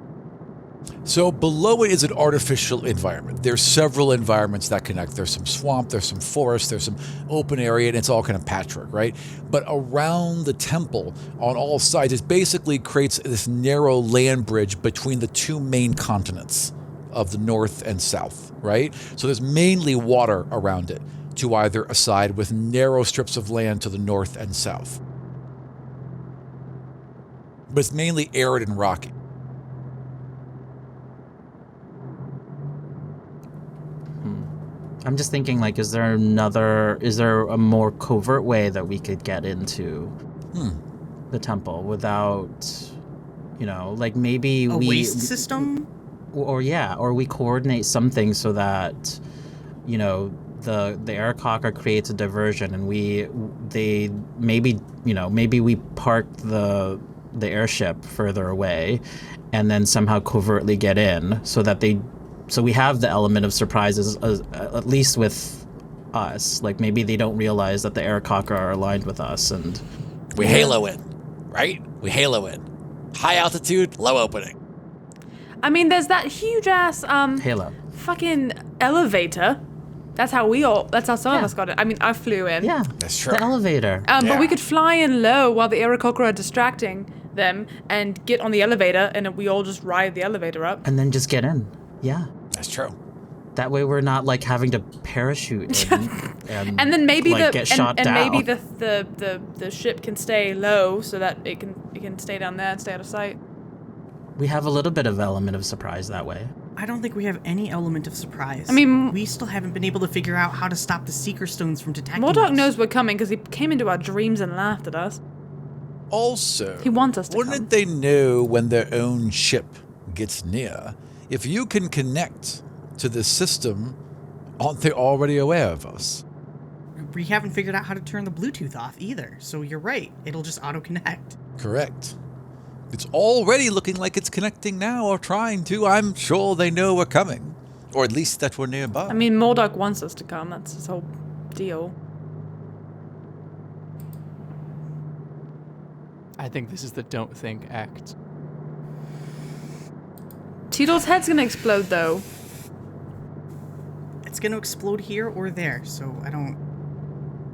So below it is an artificial environment. There's several environments that connect. There's some swamp, there's some forest, there's some open area, and it's all kind of patchwork, right? But around the temple, on all sides, it basically creates this narrow land bridge between the two main continents of the north and south, right? So there's mainly water around it to either side, with narrow strips of land to the north and south. But it's mainly arid and rocky. I'm just thinking, like, is there a more covert way that we could get into the temple without, like maybe A we waste system? or we coordinate something so that, the Aarakocra creates a diversion, and maybe we park the airship further away, and then somehow covertly get in so we have the element of surprises, at least with us. Like maybe they don't realize that the Aarakocra are aligned with us, and We halo in, right? We halo in. High altitude, low opening. I mean, there's that huge ass Halo. fucking elevator. That's how some of us got it. I mean, I flew in. Yeah. That's true. The elevator. But we could fly in low while the Aarakocra are distracting them and get on the elevator, and we all just ride the elevator up. And then just get in. Yeah. That's true. That way we're not like having to parachute in And then maybe get shot down. maybe the ship can stay low so that it can stay down there and stay out of sight. We have a little bit of element of surprise that way. I don't think we have any element of surprise. I mean, we still haven't been able to figure out how to stop the Seeker Stones from detecting us. Mordok knows we're coming because he came into our dreams and laughed at us. Also, He wants us to wouldn't come. they know when their own ship gets near? If you can connect to this system, aren't they already aware of us? We haven't figured out how to turn the Bluetooth off either, so you're right. It'll just auto-connect. Correct. It's already looking like it's connecting now or trying to. I'm sure they know we're coming. Or at least that we're nearby. I mean, Mordok wants us to come. That's his whole deal. I think this is the don't think act. Tito's head's gonna explode, though. It's gonna explode here or there, so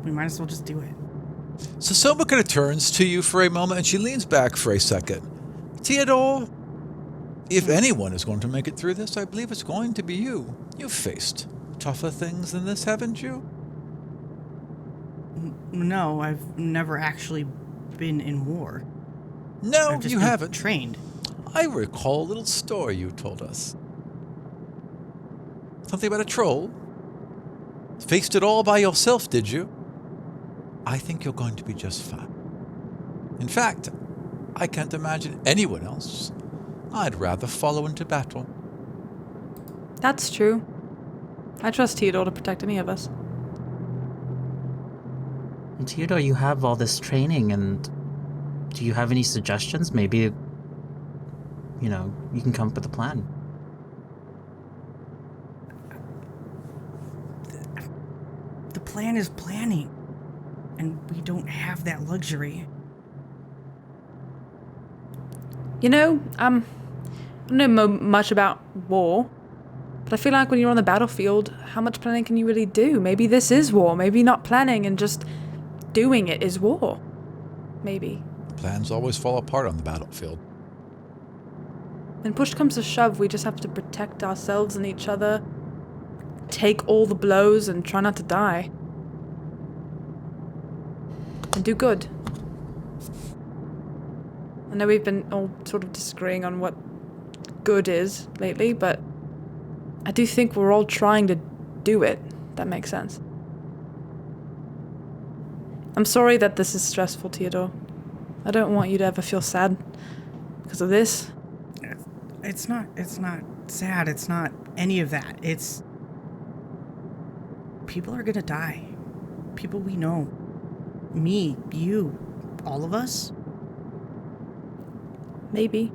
we might as well just do it. So Soma kind of turns to you for a moment and she leans back for a second. Theodore, if anyone is going to make it through this, I believe it's going to be you. You've faced tougher things than this, haven't you? No, I've never actually been in war. No, I've just you been haven't. trained. I recall a little story you told us. Something about a troll. Faced it all by yourself, did you? I think you're going to be just fine. In fact, I can't imagine anyone else. I'd rather follow into battle. That's true. I trust Theodore to protect any of us. And Theodore, you have all this training, and do you have any suggestions? Maybe, you can come up with a plan. The plan is planning, and we don't have that luxury. I don't know much about war, but I feel like when you're on the battlefield, how much planning can you really do? Maybe this is war. Maybe not planning and just doing it is war. Maybe. Plans always fall apart on the battlefield. When push comes to shove, we just have to protect ourselves and each other, take all the blows, and try not to die. And do good. I know we've been all sort of disagreeing on what good is lately, but I do think we're all trying to do it. That makes sense. I'm sorry that this is stressful, Theodore. I don't want you to ever feel sad because of this. It's not sad. It's not any of that. It's people are gonna die. People we know. Me, you, all of us. Maybe.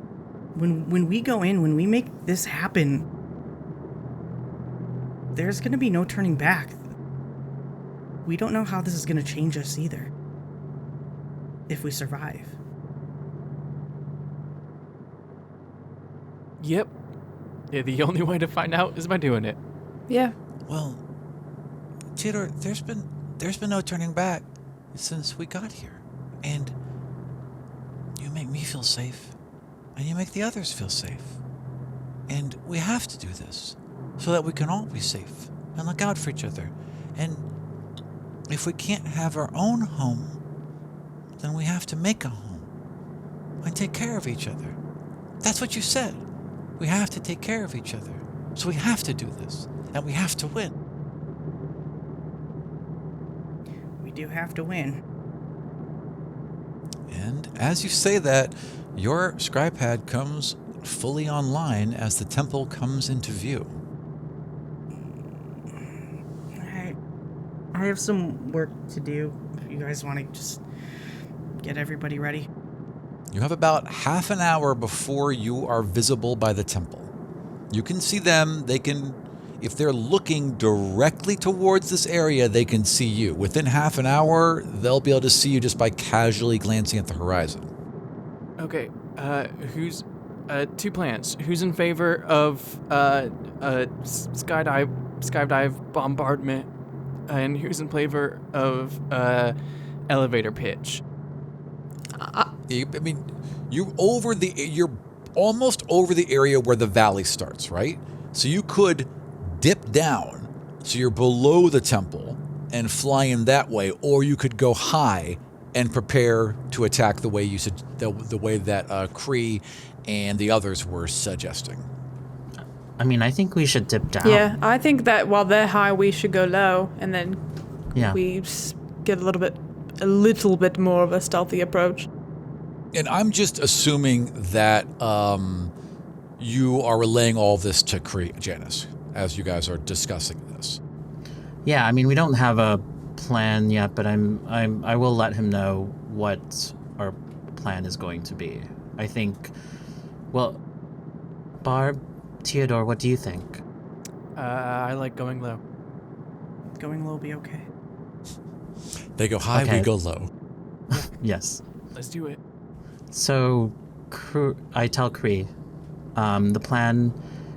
When we go in, when we make this happen, there's gonna be no turning back. We don't know how this is gonna change us either. If we survive. Yep. Yeah, the only way to find out is by doing it. Yeah. Well, Theodore, there's been no turning back since we got here. And you make me feel safe. And you make the others feel safe. And we have to do this so that we can all be safe and look out for each other. And if we can't have our own home, then we have to make a home and take care of each other. That's what you said. We have to take care of each other. So we have to do this, and we have to win. We do have to win. And as you say that, your scrypad comes fully online as the temple comes into view. I have some work to do. If you guys want to just get everybody ready. You have about half an hour before you are visible by the temple. You can see them. They can, if they're looking directly towards this area, they can see you. Within half an hour, they'll be able to see you just by casually glancing at the horizon. Okay, who's... two plans. Who's in favor of skydive bombardment, and who's in favor of elevator pitch? You're almost over the area where the valley starts, right? So you could dip down, so you're below the temple and fly in that way, or you could go high and prepare to attack the way you said, the way that Kree and the others were suggesting. I mean, I think we should dip down. Yeah, I think that while they're high, we should go low, and then we get a little bit more of a stealthy approach. And I'm just assuming that you are relaying all this to Janice as you guys are discussing this. Yeah, I mean, we don't have a plan yet, but I will let him know what our plan is going to be. I think, well, Barb, Theodore, what do you think? I like going low. Going low will be okay. They go high, we go low. Yes. Let's do it. So, I tell Kree, the plan,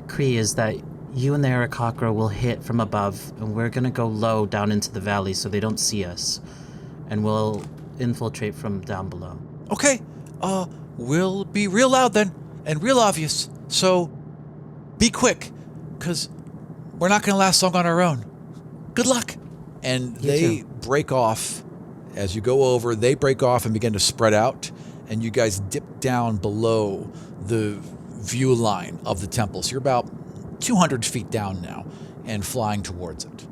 Kree, is that you and the Aarakocra will hit from above, and we're gonna go low down into the valley so they don't see us, and we'll infiltrate from down below. Okay, we'll be real loud then, and real obvious, so be quick, because we're not gonna last long on our own. Good luck. And they break off. As you go over, they break off and begin to spread out, and you guys dip down below the view line of the temple. So you're about 200 feet down now and flying towards it.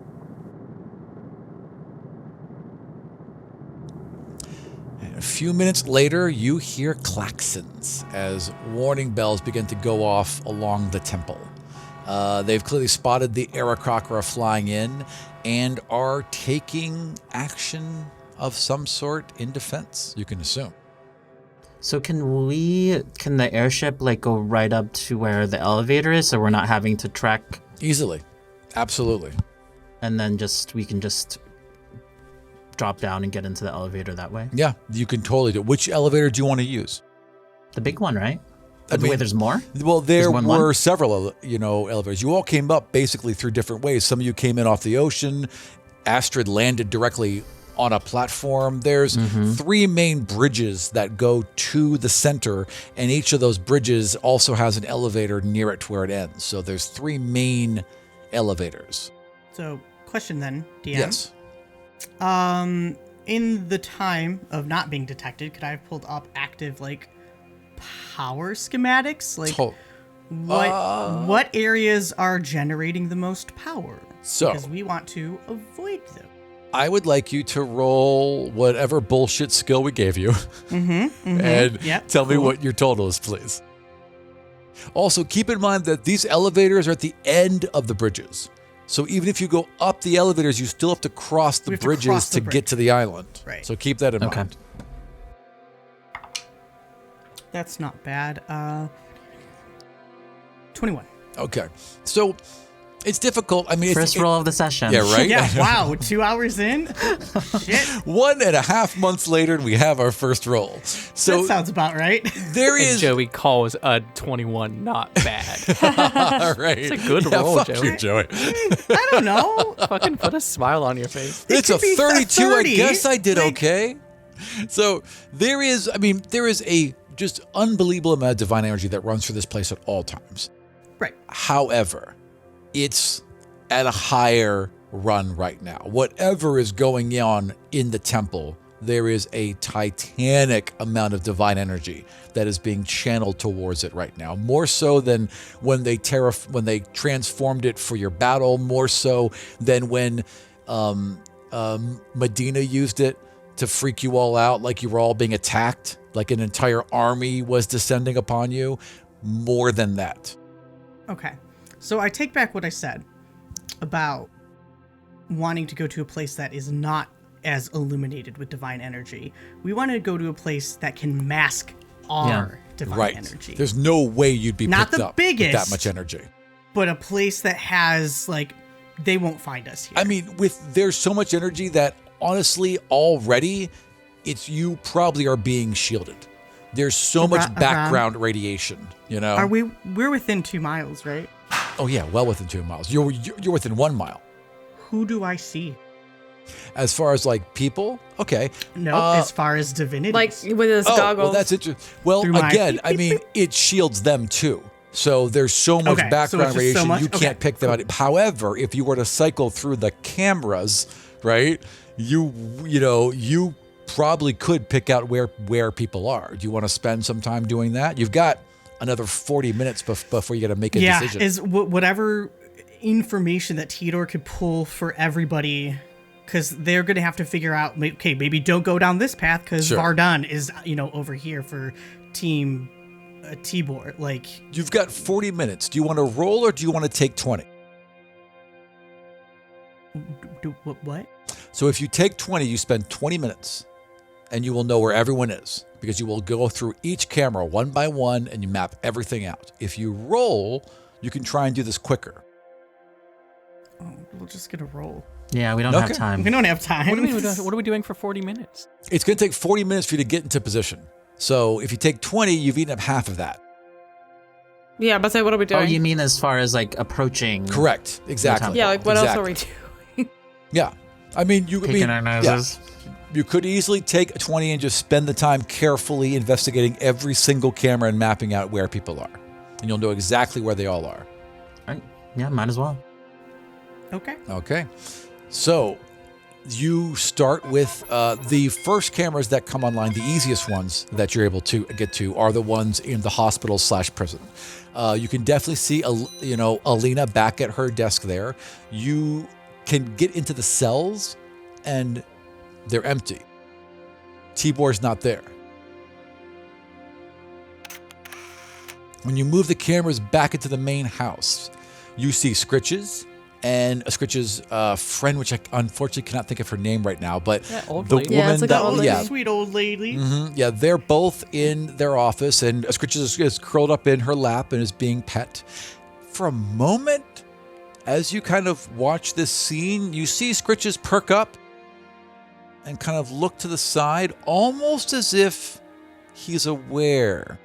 And a few minutes later, you hear klaxons as warning bells begin to go off along the temple. They've clearly spotted the Aarakocra flying in and are taking action of some sort in defense, you can assume. So can the airship go right up to where the elevator is, so we're not having to trek? Easily. Absolutely. And then we can just drop down and get into the elevator that way? Yeah, you can totally do it. Which elevator do you want to use? The big one, right? Wait, there's more? Well, there were several, elevators. You all came up basically through different ways. Some of you came in off the ocean. Astrid landed directly on a platform. There's 3 main bridges that go to the center, and each of those bridges also has an elevator near it to where it ends. So there's 3 main elevators. So, question then, DM. Yes. In the time of not being detected, could I have pulled up active, power schematics? What areas are generating the most power? So, because we want to avoid them. I would like you to roll whatever bullshit skill we gave you. And tell me what your total is, please. Also, keep in mind that these elevators are at the end of the bridges. So even if you go up the elevators, you still have to cross the bridges to get to the island. Right. So keep that in mind. That's not bad. 21. Okay. So it's difficult. I mean, first roll of the session. Yeah, right? Yeah, wow. 2 hours in? Shit. 1.5 months later, and we have our first roll. So that sounds about right. There is... And Joey calls a 21 not bad. All right. It's a good roll, fuck Joey. you, Joey. I don't know. Fucking put a smile on your face. It's a 32. 30. I guess I did okay. So there is a just unbelievable amount of divine energy that runs through this place at all times. Right. However, it's at a higher run right now. Whatever is going on in the temple, there is a titanic amount of divine energy that is being channeled towards it right now. More so than when they transformed it for your battle, more so than when Medina used it to freak you all out like you were all being attacked, like an entire army was descending upon you. More than that. Okay. So I take back what I said about wanting to go to a place that is not as illuminated with divine energy. We want to go to a place that can mask our divine energy. There's no way you'd be not picked the up biggest, with that much energy. But a place that has, they won't find us here. I mean, there's so much energy that honestly already you probably are being shielded. There's so much background radiation, you know? We're within 2 miles, right? Oh yeah, well within 2 miles. You're within 1 mile. Who do I see? As far as like people, okay. No, as far as divinities. Like with his goggles. Well, that's interesting. Well, again, I mean, it shields them too. So there's so much background radiation, you can't pick them out. However, if you were to cycle through the cameras, right, you probably could pick out where people are. Do you want to spend some time doing that? You've got another 40 minutes before you got to make a decision. Yeah, is whatever information that Theodore could pull for everybody, because they're going to have to figure out, okay, maybe don't go down this path because Vardon is, over here for Team Tibor. Like, you've got 40 minutes. Do you want to roll or do you want to take 20? What? So if you take 20, you spend 20 minutes and you will know where everyone is because you will go through each camera one by one and you map everything out. If you roll, you can try and do this quicker. Oh, we're just going to roll. Yeah, we don't have time. We don't have time. What are we doing for 40 minutes? It's going to take 40 minutes for you to get into position. So if you take 20, you've eaten up half of that. Yeah, but say, what are we doing? Oh, you mean as far as like approaching? Correct. Exactly. Yeah, like what else are we doing? Yeah. I mean, Picking our noses. Yeah. You could easily take 20 and just spend the time carefully investigating every single camera and mapping out where people are. And you'll know exactly where they all are. All right. Yeah, might as well. Okay. So you start with the first cameras that come online. The easiest ones that you're able to get to are the ones in the hospital/prison. You can definitely see, Alina back at her desk there. You can get into the cells and they're empty. Tibor's not there. When you move the cameras back into the main house, you see Scritches and Scritch's friend, which I unfortunately cannot think of her name right now, but the woman it's like that, old lady. Sweet old lady. Mm-hmm, yeah, they're both in their office, and Scritches is curled up in her lap and is being pet. For a moment, as you kind of watch this scene, you see Scritches perk up and kind of look to the side, almost as if he's aware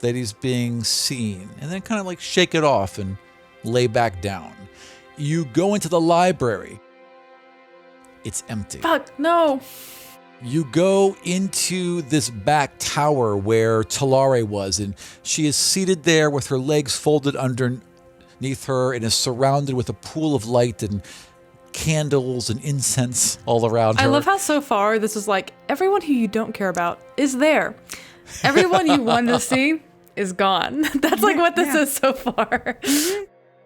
that he's being seen, and then kind of like shake it off and lay back down. You go into the library. It's empty. Fuck, no. You go into this back tower where Talare was, and she is seated there with her legs folded underneath her and is surrounded with a pool of light and candles and incense all around her. I love how so far this is like everyone who you don't care about is there. Everyone you wanted to see is gone. That's like what this is so far.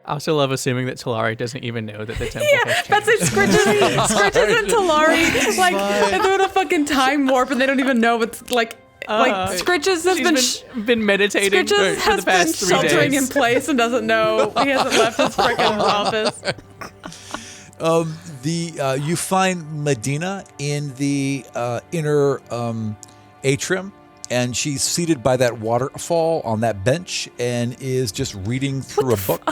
I also love assuming that Talari doesn't even know that the temple has changed. That's like Scritches and Talari, like they're doing a fucking time warp and they don't even know what's like Scritches has been meditating for the past 3 days. Sheltering in place and doesn't know he hasn't left his freaking office. You find Medina in the inner atrium, and she's seated by that waterfall on that bench and is just reading through a book.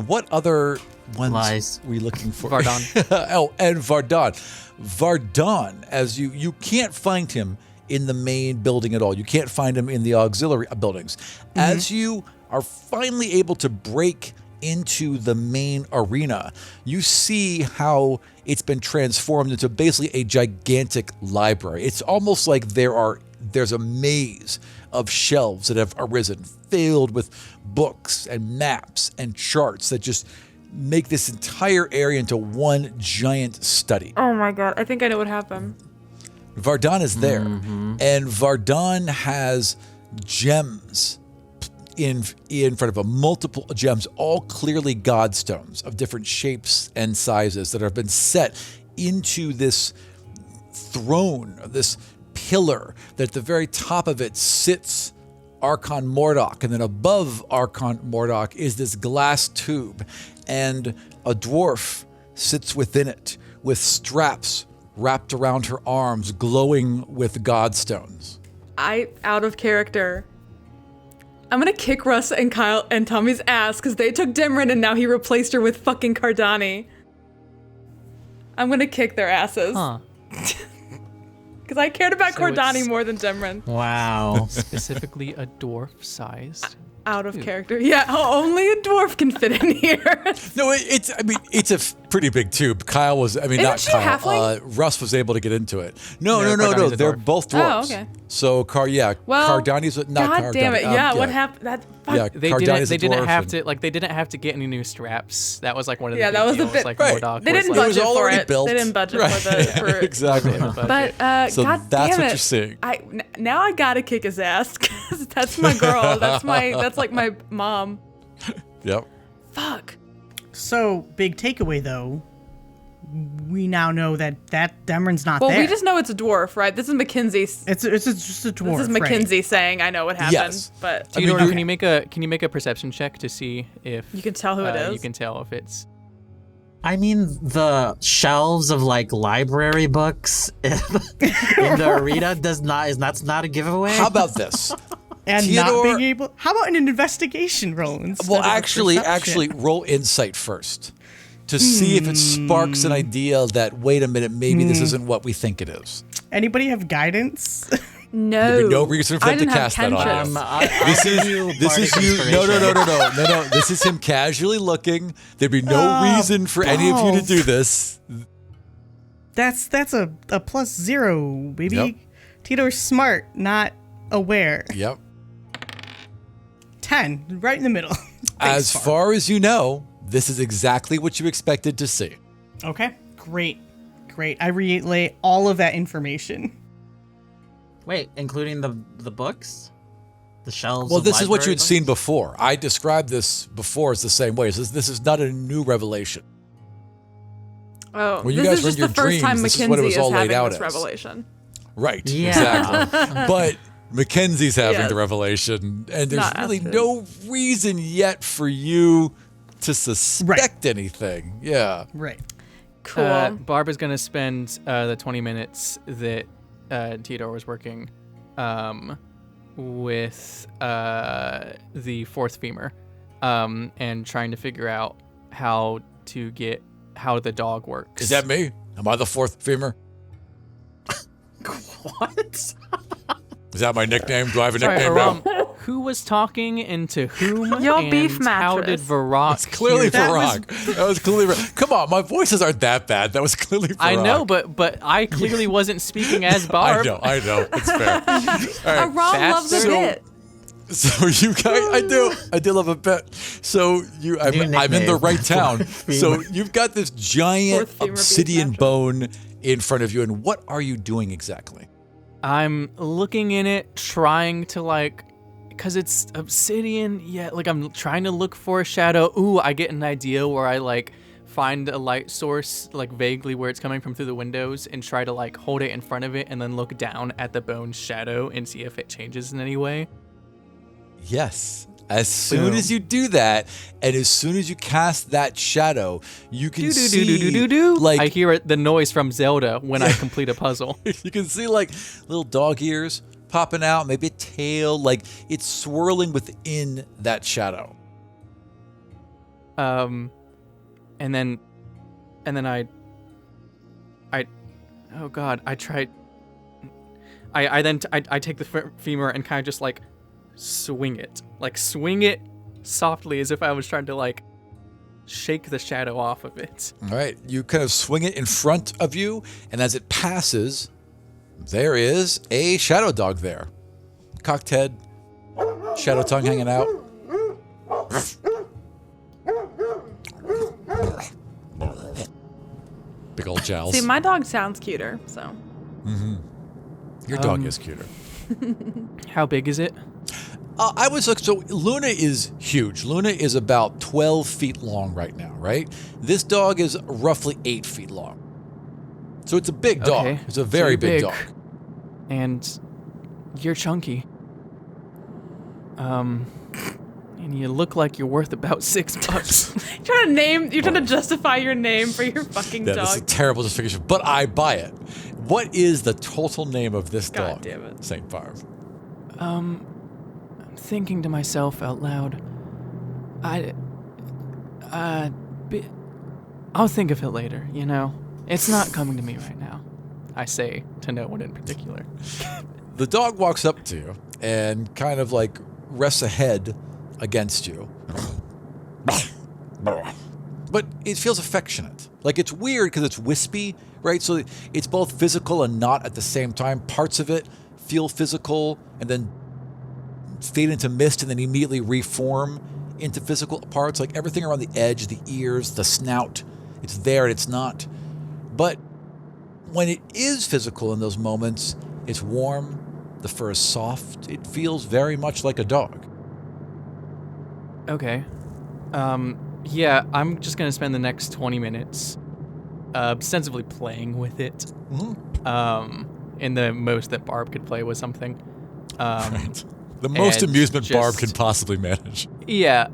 What other ones were you looking for? Vardon. And Vardon. Vardon, as you can't find him in the main building at all. You can't find him in the auxiliary buildings. Mm-hmm. As you are finally able to break into the main arena, you see how it's been transformed into basically a gigantic library. It's almost like there's a maze of shelves that have arisen, filled with books and maps and charts that just make this entire area into one giant study. Oh my god, I think I know what happened. Vardon is there, and Vardon has gems in front of him, multiple gems, all clearly godstones of different shapes and sizes that have been set into this throne, this pillar, that at the very top of it sits Archon Mordok, and then above Archon Mordok is this glass tube, and a dwarf sits within it with straps wrapped around her arms, glowing with godstones. Out of character, I'm gonna kick Russ and Kyle and Tommy's ass because they took Demrin and now he replaced her with fucking Cardani. I'm gonna kick their asses. Huh. Because I cared about Cordani more than Demrin. Wow. Specifically a dwarf-sized. Out of character. Yeah, only a dwarf can fit in here. No, it's a pretty big tube. Kyle was, Isn't not she Kyle. halfling? Russ was able to get into it. No. Cardani's a They're dwarf. both dwarves. Oh, okay. So, Well, Cardani's not God Cardani. damn it. Yeah, what happened? Yeah, They Cardani's didn't. They a didn't dwarf have and- to. Like they didn't have to get any new straps. That was like one of the. Yeah, big that was a deals. bit- Like Right. Mordok They was didn't like, It was budget for already it. built. They didn't budget Right. for the. Exactly. But So God that's damn what it. you're seeing. Now I gotta kick his ass. 'Cause that's my girl. That's like my mom. Yep. Fuck. So, big takeaway though, we now know that Demrin's not Well, there. we just know it's a dwarf, right? This is Mackenzie. it's just a dwarf. This is Mackenzie saying, "I know what happened," Yes. but Theodore, you're- can you make a perception check to see if you can tell who it is. You can tell if it's. I mean, the shelves of like library books in the arena that's not a giveaway. How about this? and Theodore- not being able. How about an investigation roll instead Well, of a actually, perception? roll insight first to see if it sparks an idea that, wait a minute, maybe this isn't what we think it is. Anybody have guidance? No. There'd be no reason for I them to didn't have cast that on cantrips. you. This This is you. No. This is him casually looking. There'd be no reason for any of you to balls. do this. That's a +0, baby. Yep. Tito's smart, not aware. Yep. 10, right in the middle. As Thanks, Barb. far as you know, this is exactly what you expected to see. Okay, great. I relay all of that information. Wait, including the books, the shelves. Well, of this is what library you had books? seen before. I described this before as the same way. This is not a new revelation. Oh, When you this guys is were in just your the first time dreams, this is what it Mackenzie was is all laid having out this as. revelation. Right. Yeah. Exactly. But Mackenzie's having Yes. the revelation, and there's Not really Astrid. no reason yet for you to suspect anything. Yeah. Right. Cool. Barb is gonna spend the 20 minutes that Theodore was working with the fourth femur and trying to figure out how the dog works. Is that me? Am I the fourth femur? What? Is that my nickname? Do I have a Sorry, nickname now? Aram, who was talking and to whom? Your and beef How did mattress. Varrock It's clearly hear that? Varrock. That was clearly Varrock. Come on, my voices aren't that bad. That was clearly Varrock. I know, but I clearly wasn't speaking as Barb. I know. It's fair. All right. Aram loves a bastard. bit. So you guys, I do love a bit. So I'm in the nickname. right town. So you've got this giant Fourth femur beef obsidian mattress. bone in front of you, and what are you doing exactly? I'm looking in it, trying to because it's obsidian, I'm trying to look for a shadow. Ooh, I get an idea where I find a light source, vaguely where it's coming from through the windows, and try to hold it in front of it and then look down at the bone's shadow and see if it changes in any way. Yes. As soon as you do that, and as soon as you cast that shadow, you can see I hear the noise from Zelda when I complete a puzzle. you can see little dog ears popping out, maybe a tail, it's swirling within that shadow. And then I oh god, I tried. I take the femur and kind of just swing it softly as if I was trying to shake the shadow off of it. All right, you kind of swing it in front of you, and as it passes, there is a shadow dog there. Cocked head, shadow tongue hanging out. Big old jowls. See, my dog sounds cuter, so. Your dog is cuter. How big is it? So Luna is huge. Luna is about 12 feet long right now, right? This dog is roughly 8 feet long. So it's a big dog. Okay, It's a so very you're big big. dog. And you're chunky. And you look like you're worth about $6. You're trying to justify your name for your fucking Yeah, this is a dog. terrible justification, but I buy it. What is the total name of this God dog? damn it. St. Barb. I'm thinking to myself out loud. I'll think of it later, It's not coming to me right now. I say to no one in particular. The dog walks up to you and kind of like rests a head against you. But it feels affectionate. Like it's weird because it's wispy, right? So it's both physical and not at the same time. Parts of it feel physical and then fade into mist and then immediately reform into physical parts. Like everything around the edge, the ears, the snout, it's there and it's not. But when it is physical in those moments, it's warm, the fur is soft. It feels very much like a dog. Okay. Yeah, I'm just going to spend the next 20 minutes ostensibly playing with it. And the most that Barb could play was something. Right. The most amusement Barb could possibly manage. Yeah,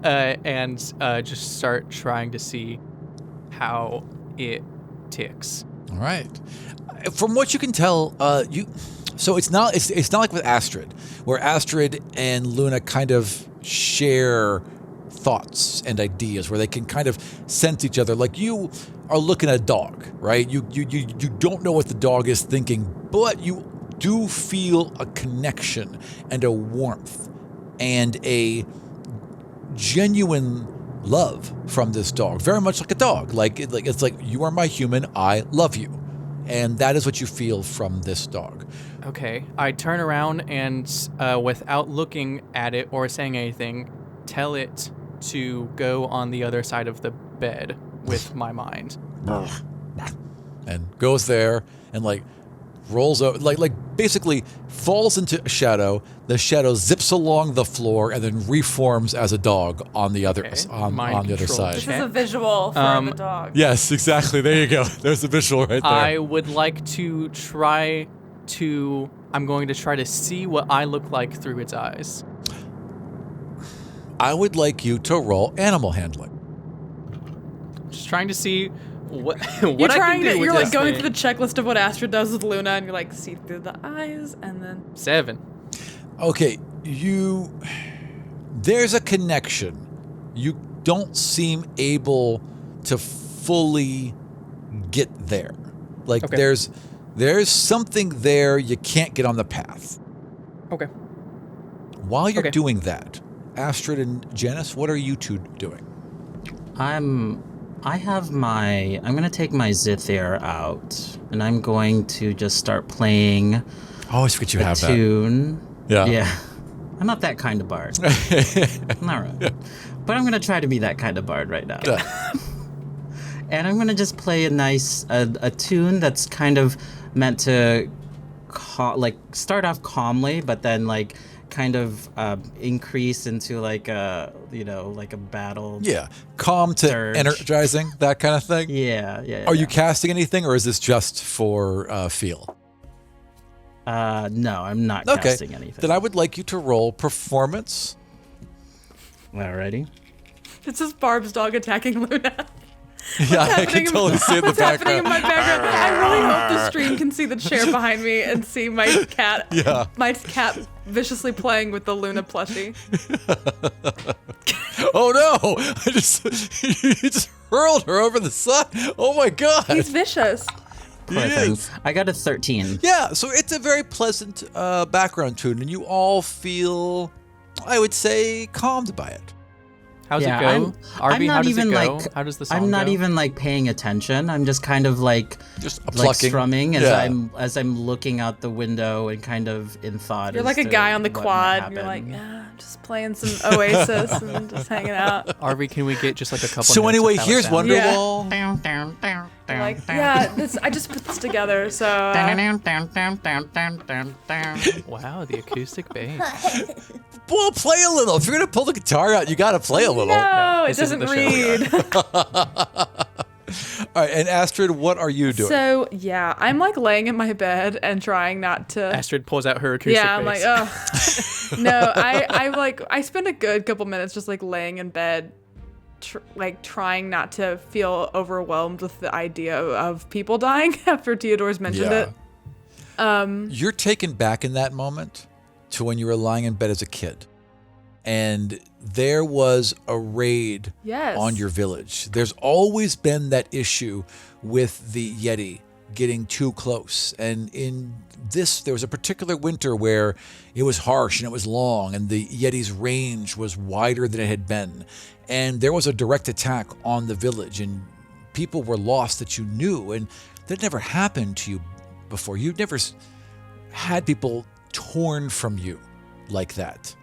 and just start trying to see how it ticks. All right. From what you can tell, so it's not like with Astrid, where Astrid and Luna kind of share thoughts and ideas, where they can kind of sense each other. Like you are looking at a dog, right? You don't know what the dog is thinking, but you do feel a connection and a warmth and a genuine love from this dog, very much like a dog. Like it's like, you are my human, I love you. And that is what you feel from this dog. Okay, I turn around and without looking at it or saying anything, tell it to go on the other side of the bed with my mind. And goes there and like rolls out, like basically falls into a shadow. The shadow zips along the floor and then reforms as a dog on the other on the other side. This is a visual for the dog. Yes, exactly. There you go. There's the visual right there. I would like to try to. I'm going to try to see what I look like through its eyes. I would like you to roll animal handling. Just trying to see what You're I can do with you're this like going thing. through the checklist of what Astrid does with Luna, and you're like, see through the eyes, and then 7. Okay, there's a connection. You don't seem able to fully get there. Like Okay. there's something there you can't get on the path. Okay. While you're Okay. doing that, Astrid and Janice, what are you two doing? I'm gonna take my zither out, and I'm going to just start playing I always forget you a have tune. that. Yeah. I'm not that kind of bard. Not really. But I'm gonna try to be that kind of bard right now. And I'm gonna just play a nice a tune that's kind of meant to start off calmly, but then like kind of increase into like a like a battle. Yeah, calm to surge. energizing, that kind of thing. Yeah. Are you casting anything, or is this just for feel? No, I'm not Okay, casting anything. then I would like you to roll performance. Alrighty. it's just Barb's dog attacking Luna. Yeah, I can totally see it in the What's happening in background. my background? I really hope the stream can see the chair behind me and see my cat. Yeah. My cat viciously playing with the Luna plushie. Oh no! You just hurled her over the side. Oh my god! He's vicious. Poor He thing. is. I got a 13. Yeah, so it's a very pleasant background tune, and you all feel, I would say, calmed by it. How's Yeah, it go? I'm Arby, not how does even it go? like How does the song I'm not go? even like paying attention. I'm just kind of like Just like plucking. strumming Yeah. as I'm looking out the window and kind of in thought. You're as like a to guy on the what quad. might And you're like, happen. yeah, just playing some Oasis and just hanging out. Arby, can we get just like a couple So notes anyway, of how it here's sounds? Wonderwall. Down, down, down, You're down, like, down, yeah, I just put this together, so down, down, down, down, down, down, down, down. Wow, the acoustic bass. Well, play a little. If you're gonna pull the guitar out, you gotta play a little. no, it this isn't doesn't the show. read. All right, and Astrid, what are you doing? So yeah, I'm like laying in my bed and trying not to. Astrid pulls out her acoustic Yeah, I'm like, bass. oh. No, I spend a good couple minutes just like laying in bed, trying not to feel overwhelmed with the idea of people dying after Theodore's mentioned it. You're taken back in that moment to when you were lying in bed as a kid, and there was a raid Yes. on your village. There's always been that issue with the Yeti getting too close. And in this, there was a particular winter where it was harsh and it was long, and the Yeti's range was wider than it had been. And there was a direct attack on the village, and people were lost that you knew, and that never happened to you before. You'd never had people torn from you like that.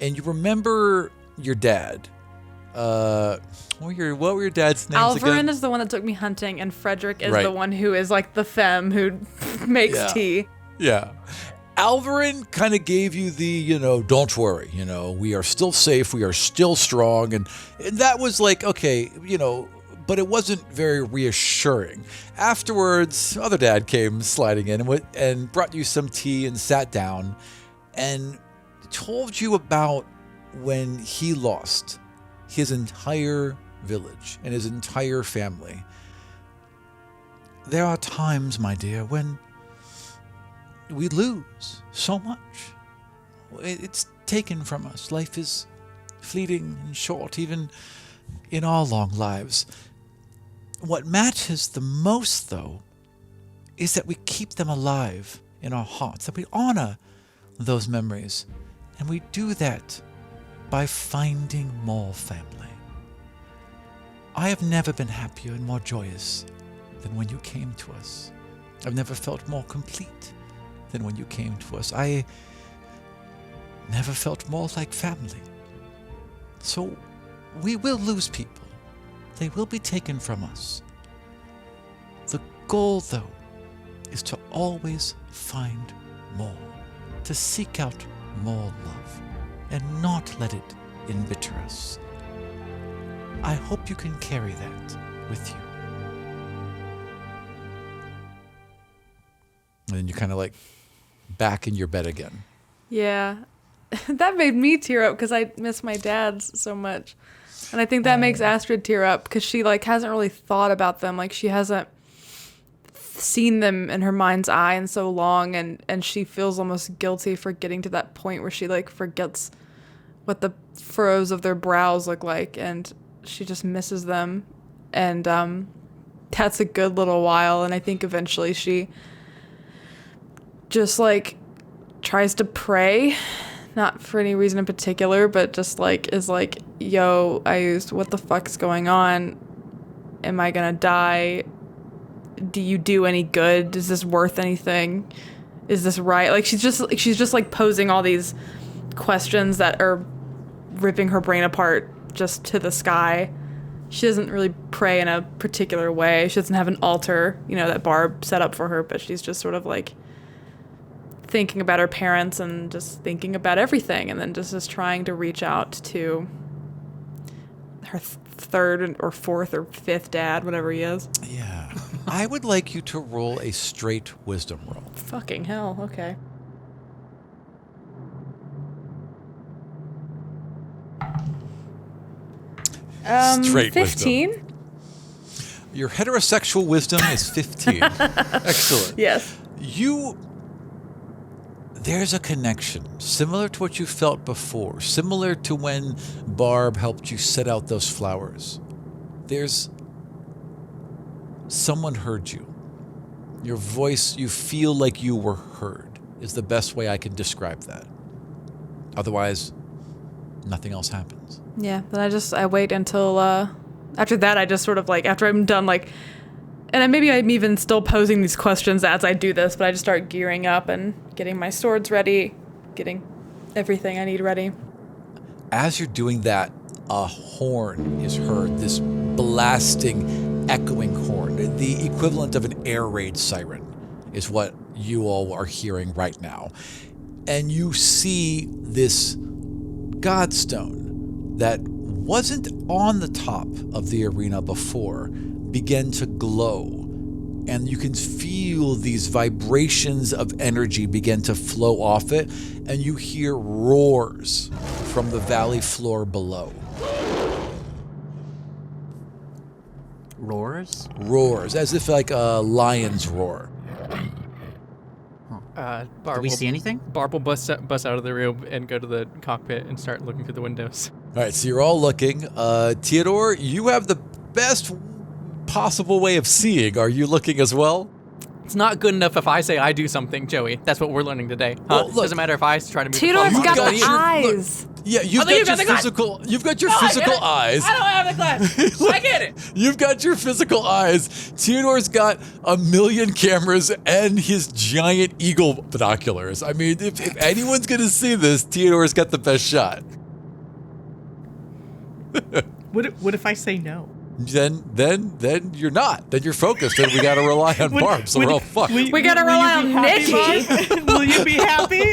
And you remember your dad. What were your dad's names Alvarin again? is the one that took me hunting, and Frederick is Right. the one who is like the femme who makes tea. Yeah. Alvarin kind of gave you the, don't worry, we are still safe, we are still strong. And that was like, okay, but it wasn't very reassuring. Afterwards, other dad came sliding in and brought you some tea and sat down and told you about when he lost his entire village and his entire family. There are times, my dear, when we lose so much. It's taken from us. Life is fleeting and short, even in our long lives. What matters the most, though, is that we keep them alive in our hearts, that we honor those memories. And we do that by finding more family. I have never been happier and more joyous than when you came to us. I've never felt more complete than when you came to us. I never felt more like family. So we will lose people. They will be taken from us. The goal, though, is to always find more, to seek out more love, and not let it embitter us. I hope you can carry that with you. And then you kind of like back in your bed again. Yeah. That made me tear up because I miss my dad's so much. And I think that makes Astrid tear up because she like hasn't really thought about them. Like she hasn't seen them in her mind's eye in so long, and she feels almost guilty for getting to that point where she like forgets what the furrows of their brows look like, and she just misses them. And that's a good little while, and I think eventually she just like tries to pray, not for any reason in particular, but just like is like, yo, what the fuck's going on? Am I gonna die? Do you do any good? Is this worth anything? Is this right? Like she's just like posing all these questions that are ripping her brain apart just to the sky. She doesn't really pray in a particular way. She doesn't have an altar, that Barb set up for her, but she's just sort of like thinking about her parents and just thinking about everything, and then just trying to reach out to her third or fourth or fifth dad, whatever he is. Yeah. I would like you to roll a straight wisdom roll. Fucking hell, okay. Straight 15? wisdom. Your heterosexual wisdom is 15. Excellent. Yes. There's a connection, similar to what you felt before, similar to when Barb helped you set out those flowers. Someone heard you. Your voice, you feel like you were heard, is the best way I can describe that. Otherwise, nothing else happens. Yeah, then I wait until, after that I just sort of like, after I'm done like, and maybe I'm even still posing these questions as I do this, but I just start gearing up and getting my swords ready, getting everything I need ready. As you're doing that, a horn is heard, this blasting, echoing horn. The equivalent of an air raid siren is what you all are hearing right now. And you see this godstone that wasn't on the top of the arena before begin to glow, and you can feel these vibrations of energy begin to flow off it, and you hear roars from the valley floor below. Roars? Roars, as if like a lion's roar. Barb Do we see anything? Barb will bust out of the room and go to the cockpit and start looking through the windows. All right, so you're all looking. Theodore, you have the best possible way of seeing. Are you looking as well? It's not good enough if I say I do something, Joey. That's what we're learning today. Huh? Well, look, Doesn't matter if I try to move Theodore's the got clock. the eyes. Yeah, you've got your physical. You've got your physical eyes. I don't have the glass. I get it. You've got your physical eyes. Theodore's got 1,000,000 cameras and his giant eagle binoculars. I mean, if anyone's gonna see this, Theodore's got the best shot. What if I say no? Then you're not. Then you're focused, and we gotta rely on Barb. So we're all fucked. We gotta rely on Nikki. Will you be happy?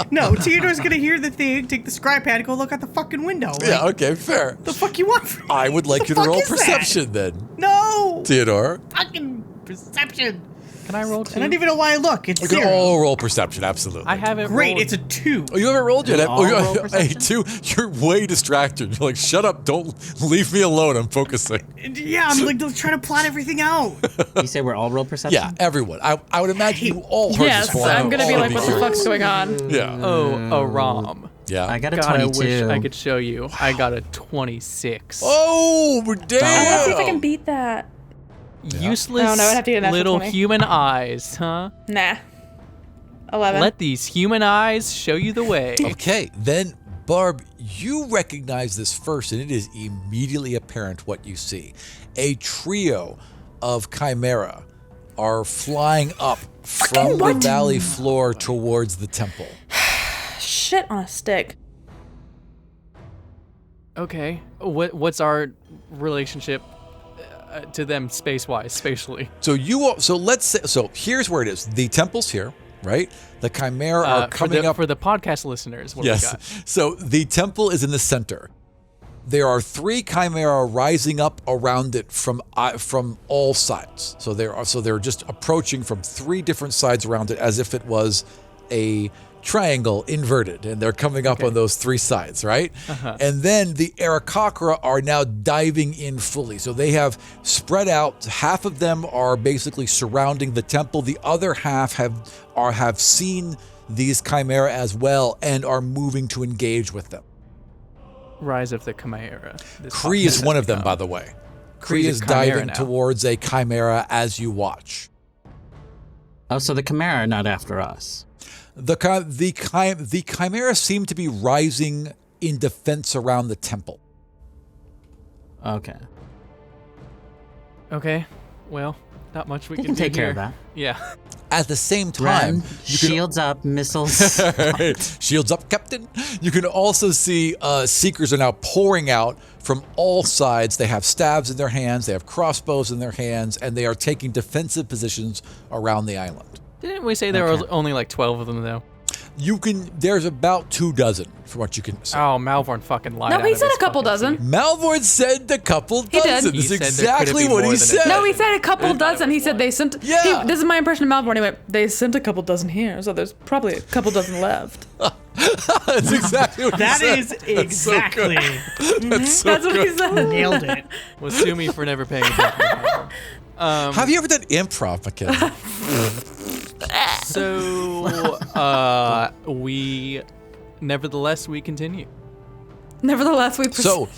No, Theodore's gonna hear the thing, take the scry pad, and go look out the fucking window. Like, Yeah. Okay. Fair. The fuck you want from me? I would like you to fuck roll is that? perception then, No! Theodore. Fucking perception. Can I roll 2? I don't even know why I look. It's We can 0. all roll perception. Absolutely. I haven't Great, rolled. it's a 2. Oh, you haven't rolled yet. all roll Hey, perception? two. You're way distracted. You're like, shut up! Don't leave me alone. I'm focusing. Yeah, I'm like trying to plot everything out. You say we're all roll perception? Yeah, everyone. I would imagine you all heard Yes, this one. I'm gonna be All like, what the curious. fuck's going on? Yeah. Oh, a ROM. Yeah. I got a God, I 22. wish I could show you. I got a 26. Oh, damn! Let's see if I can beat that. Useless Oh, no, I'd have to get an natural little 20. human eyes, huh? Nah. 11. Let these human eyes show you the way. Okay, then Barb, you recognize this first, and it is immediately apparent what you see. A trio of chimera are flying up from the valley floor towards the temple. Shit on a stick. Okay, what's our relationship to them spatially? So let's say, so here's where it is. The temple's here, right? The chimera are coming up for the podcast listeners. What do we got? So the temple is in the center. There are 3 chimera rising up around it from all sides. So they're just approaching from 3 different sides around it, as if it was a triangle inverted, and they're coming up on those 3 sides, right? And then the Aarakocra are now diving in fully. So they have spread out. Half of them are basically surrounding the temple. The other half have seen these chimera as well and are moving to engage with them. Rise of the Chimera. Kree is one of them, by the way. Kree is Chimera diving now. towards a chimera as you watch. Oh, so the Chimera are not after us. The chimera seem to be rising in defense around the temple. Okay. Okay, well, not much we We can can do take care of here. that. Yeah. At the same time, Ren, shields up, missiles. shields up, Captain. You can also see Seekers are now pouring out from all sides. They have staves in their hands, they have crossbows in their hands, and they are taking defensive positions around the island. Didn't we say there were only like 12 of them though? There's about 24, from what you can see. Oh, Malvorn fucking lied. No, out he of said his a couple fucking dozen. teeth. Malvoid said a couple He did. dozen. He This is said there couldn't exactly be what more he than a said. No, he said a couple dozen. He said they sent. Yeah. This is my impression of Malborn. He went, they sent a couple dozen here, so there's probably a couple dozen left. That's exactly what That he is said. exactly. That's so That's what he good. said. Nailed it. Well, sue me for never paying attention. Have you ever done improv, Mackenzie? So, nevertheless, we continue. Nevertheless, we. So,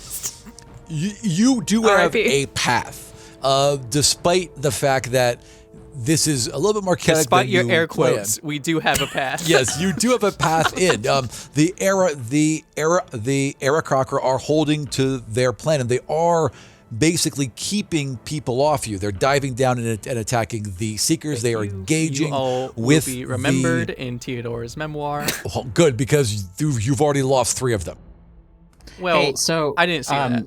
you do have R.I.P. a path, despite the fact that this is a little bit more chaotic Despite than your you air planned. quotes, we do have a path. Yes, you do have a path in. The Aarakocra are holding to their plan, and they are basically keeping people off you. They're diving down and attacking the Seekers. They are engaging You all with will be remembered in Theodore's memoir. Well, good, because you've already lost 3 of them. Well, Hey, so I didn't see that.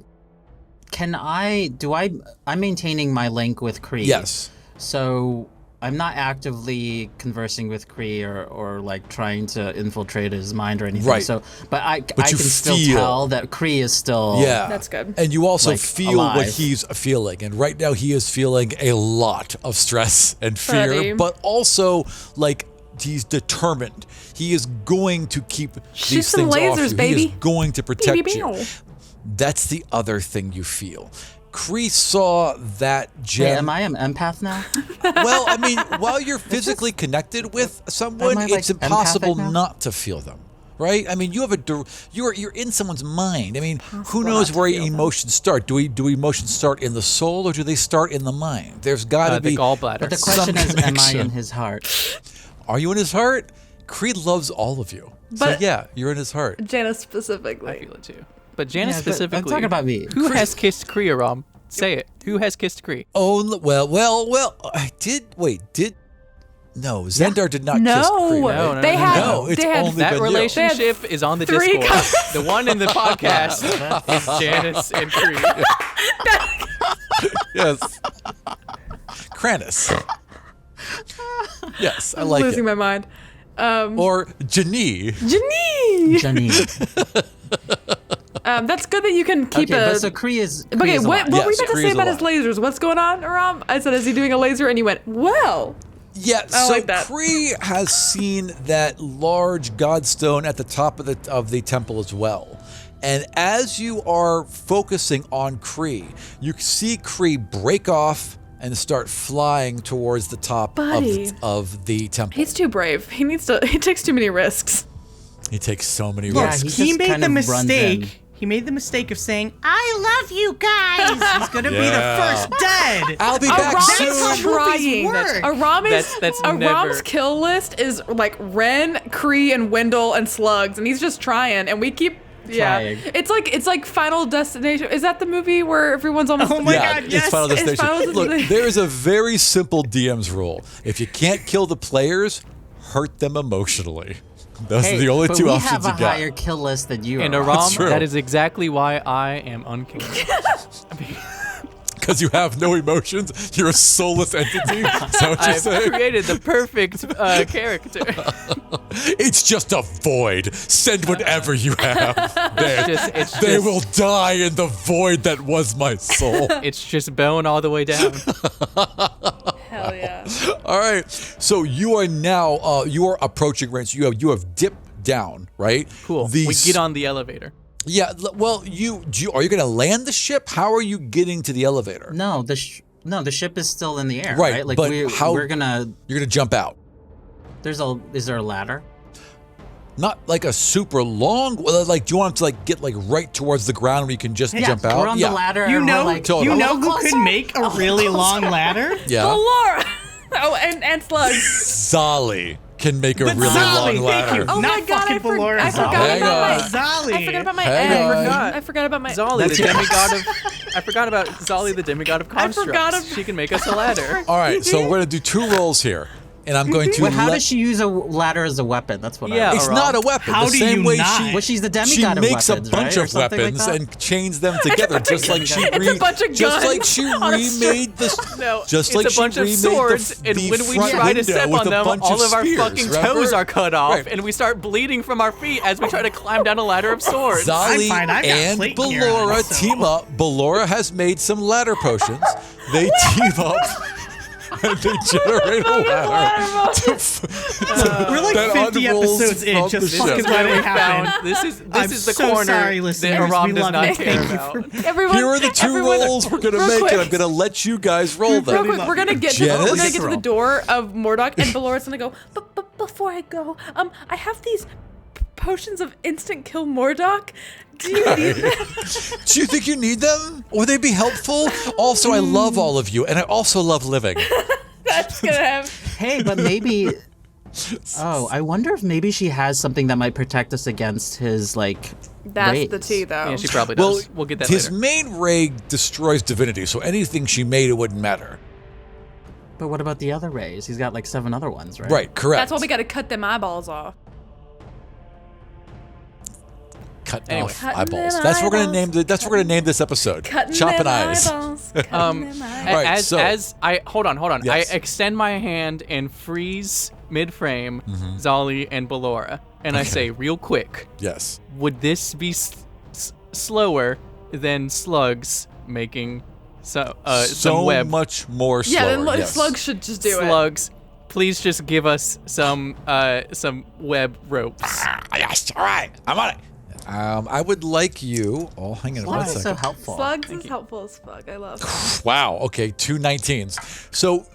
I'm maintaining my link with Kree. Yes. So I'm not actively conversing with Kree or like trying to infiltrate his mind or anything. Right. So, but I you can still feel- tell that Kree is still. Yeah. That's good. And you also Like, feel what alive. he's feeling. And right now he is feeling a lot of stress and fear, Buddy. but also like he's determined. He is going to keep Shoot these some things off lasers, you. baby. He is going to protect Beep, you. beep, That's the other thing you feel. Kree saw that Hey, gem. am I an empath now? Well, I mean, while you're physically connected with someone, Am I, like, it's impossible empathic now? not to feel them. right? I mean, you're in someone's mind. I mean, who knows where emotions start? Do emotions start in the soul or do they start in the mind? There's got to be the gallbladder. But the question is, am I connection. in his heart? Are you in his heart? Creed loves all of you. So But- yeah, you're in his heart. Jana I specifically. feel it too. But Janice Yeah, but I'm specifically. talking about me. Who has kissed Kree, Aram? Say it. Who has kissed Kree? Oh, well, I did. Wait, no, Xandar did not No. kiss Creed. No, They had. no, it's they had only That been you. relationship is on the three Discord. The one in the podcast is Janice and Kree. Yes. Kranus. Yes, I I'm like losing it. my mind. Or Janie. Janine. Janine. That's good that you can keep Okay, a. but so Kree is. Kree Okay, is what alive. were you Yes, about to Kree say is about his alive. lasers? What's going on, Aram? I said, is he doing a laser? And you went, well. Yeah, I so like that. Kree has seen that large godstone at the top of the temple as well. And as you are focusing on Kree, you see Kree break off and start flying towards the top Buddy. of the temple. He's too brave. He takes too many risks. He takes so many Yeah, risks. he He just made kind the of runs in. mistake. He made the mistake of saying, "I love you guys." He's gonna be the Yeah. first dead. I'll be back Aram soon. is trying. work. Aram is That's Aram's never- kill list is like Ren, Kree, and Wendell and Slugs, and he's just trying. And we keep Trying. It's like Final Destination. Is that the movie where everyone's almost? Oh my Yeah, God, it's yes. Final It's Destination. Final Look, Destination. there is a very simple DM's rule. If you can't kill the players, hurt them emotionally. Those are Hey, the only but two we options have you a got. higher kill list than you And are. Aram, true. that is exactly why I am unkinged. Because you have no emotions, you're a soulless entity. Is that what you're I've saying? created the perfect character. It's just a void. Send whatever you have. There. It's They just- will die in the void that was my soul. It's just bone all the way down. Hell yeah. All right. So you are now you are approaching range. You have dipped down, right? Cool. The We get on the elevator. Yeah. Well, are you going to land the ship? How are you getting to the elevator? No, the ship is still in the air, Right, right? Like but we're gonna. You're gonna jump out. Is there a ladder? Not like a super long. Like, do you want to get right towards the ground where you can just jump out? We're on yeah. the ladder. You and know, we're like, Totally. you a know little who could closer. make a really long ladder? Yeah. Laura. Oh, and Slugs. Zali can make a But really Zali, long thank ladder. you. Oh Not my God, fucking Valora I forgot Hang about my. on. Zali. I forgot about my Hang egg. on. I forgot about my. Zali, the demigod of. I forgot about Zali, the demigod of constructs. forgot of- She can make us a ladder. All right, so we're gonna do 2 rolls here, and I'm going to. Wait, how let- does she use a ladder as a weapon? That's what Yeah, I. It's Aram. not a weapon. How the do same you way not? Well, she's the she demigod of makes weapons, a bunch right? Or of something like weapons that? and chains them together, just like she It's a bunch of just like guns she on a string. remade this. No, just it's like a she bunch of remade swords, the, and the when we front try to window step with on a them, bunch all of our spears, fucking remember? toes are cut off, Right. and we start bleeding from our feet as we try to climb down a ladder of swords. Zali fine, I've got and plate gear on, Ballora so- team up. Ballora has made some ladder potions. They team up. And they generate a ladder. We're like that 50 unrolls episodes in, from just the fucking ship. let it We happen. found- This is I'm the so corner sorry, that listeners. Aram We does love not you. care Thank you about. Everyone. Here are the 2 everyone- rolls we're gonna real make, quick. and I'm gonna let you guys roll them. Real quick, we're gonna get to Janice? we're gonna get to the Roll. door of Mordok, and Balora's gonna go. But before I go, I have these potions of instant kill Mordok. Do you need them? Do you think you need them? Would they be helpful? Also, I love all of you, and I also love living. That's gonna have. Hey, but maybe. Oh, I wonder if maybe she has something that might protect us against his That's raids. the tea, though. Yeah, she probably Well, does. We'll get that his later. main ray destroys divinity, so anything she made, it wouldn't matter. But what about the other rays? He's got 7 other ones, right? Right, correct. That's why we gotta cut them eyeballs off. Cutting Anyway. off Cutting eyeballs. them That's what we're gonna eyeballs. name. That's what we're gonna name this episode. Cutting Chopping them eyes. eyeballs. Cutting them eyeballs. Right, as so- as I hold on, Yes. I extend my hand and freeze mid-frame Mm-hmm. Zali and Ballora, and I say real quick, Yes. would this be slower than slugs making some So web? much more slower. Yeah, then yes. Slugs should just do it. Slugs, please just give us some web ropes. Yes. All right. I'm on it. I would like you. Oh, hang on one Why is it so second. helpful? Slugs is helpful as fuck. I love it. Wow. Okay, 2 19s. So,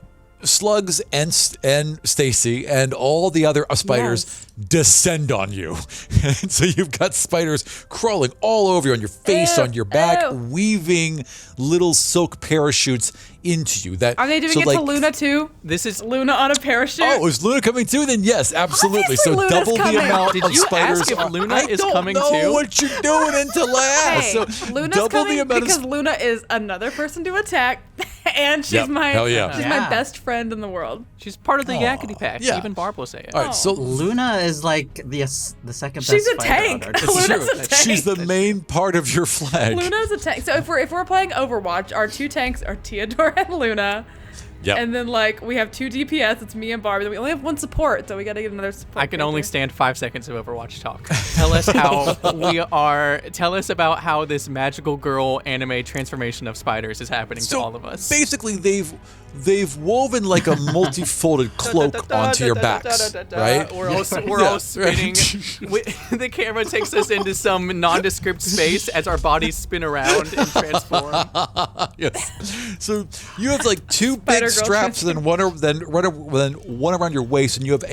Slugs and Stacy and all the other spiders descend on you. And so you've got spiders crawling all over you, on your face, on your back, weaving little silk parachutes into you. Are they doing it to Luna too? This is Luna on a parachute. Oh, is Luna coming too? Then yes, absolutely. Obviously so Luna's double coming. the amount Did of you spiders. ask if Luna is coming I don't know too? what you're doing until I ask. Hey, So Luna's double coming the amount because of Luna is another person to attack, and she's my Hell yeah. she's my best friend in the world. She's part of the Yakety Pact. Yeah. Even Barb will say it. All right, so Luna is like the second best She's a fighter tank. on our team. Luna's true. a tank. She's the main part of your flag. Luna's a tank. So if we're playing Overwatch, our 2 tanks are Theodore and Luna. Yep. And then we have 2 DPS, it's me and Barb, and then we only have 1 support, so we gotta get another support. I can only character. stand 5 seconds of Overwatch talk. Tell us how Tell us about how this magical girl anime transformation of spiders is happening to all of us. Basically, they've woven like a multi-folded cloak onto your backs, right? We're all spinning. The camera takes us into some nondescript space as our bodies spin around and transform. Yes. So you have like 2 big Spider-Girl straps, and then one around your waist, and you have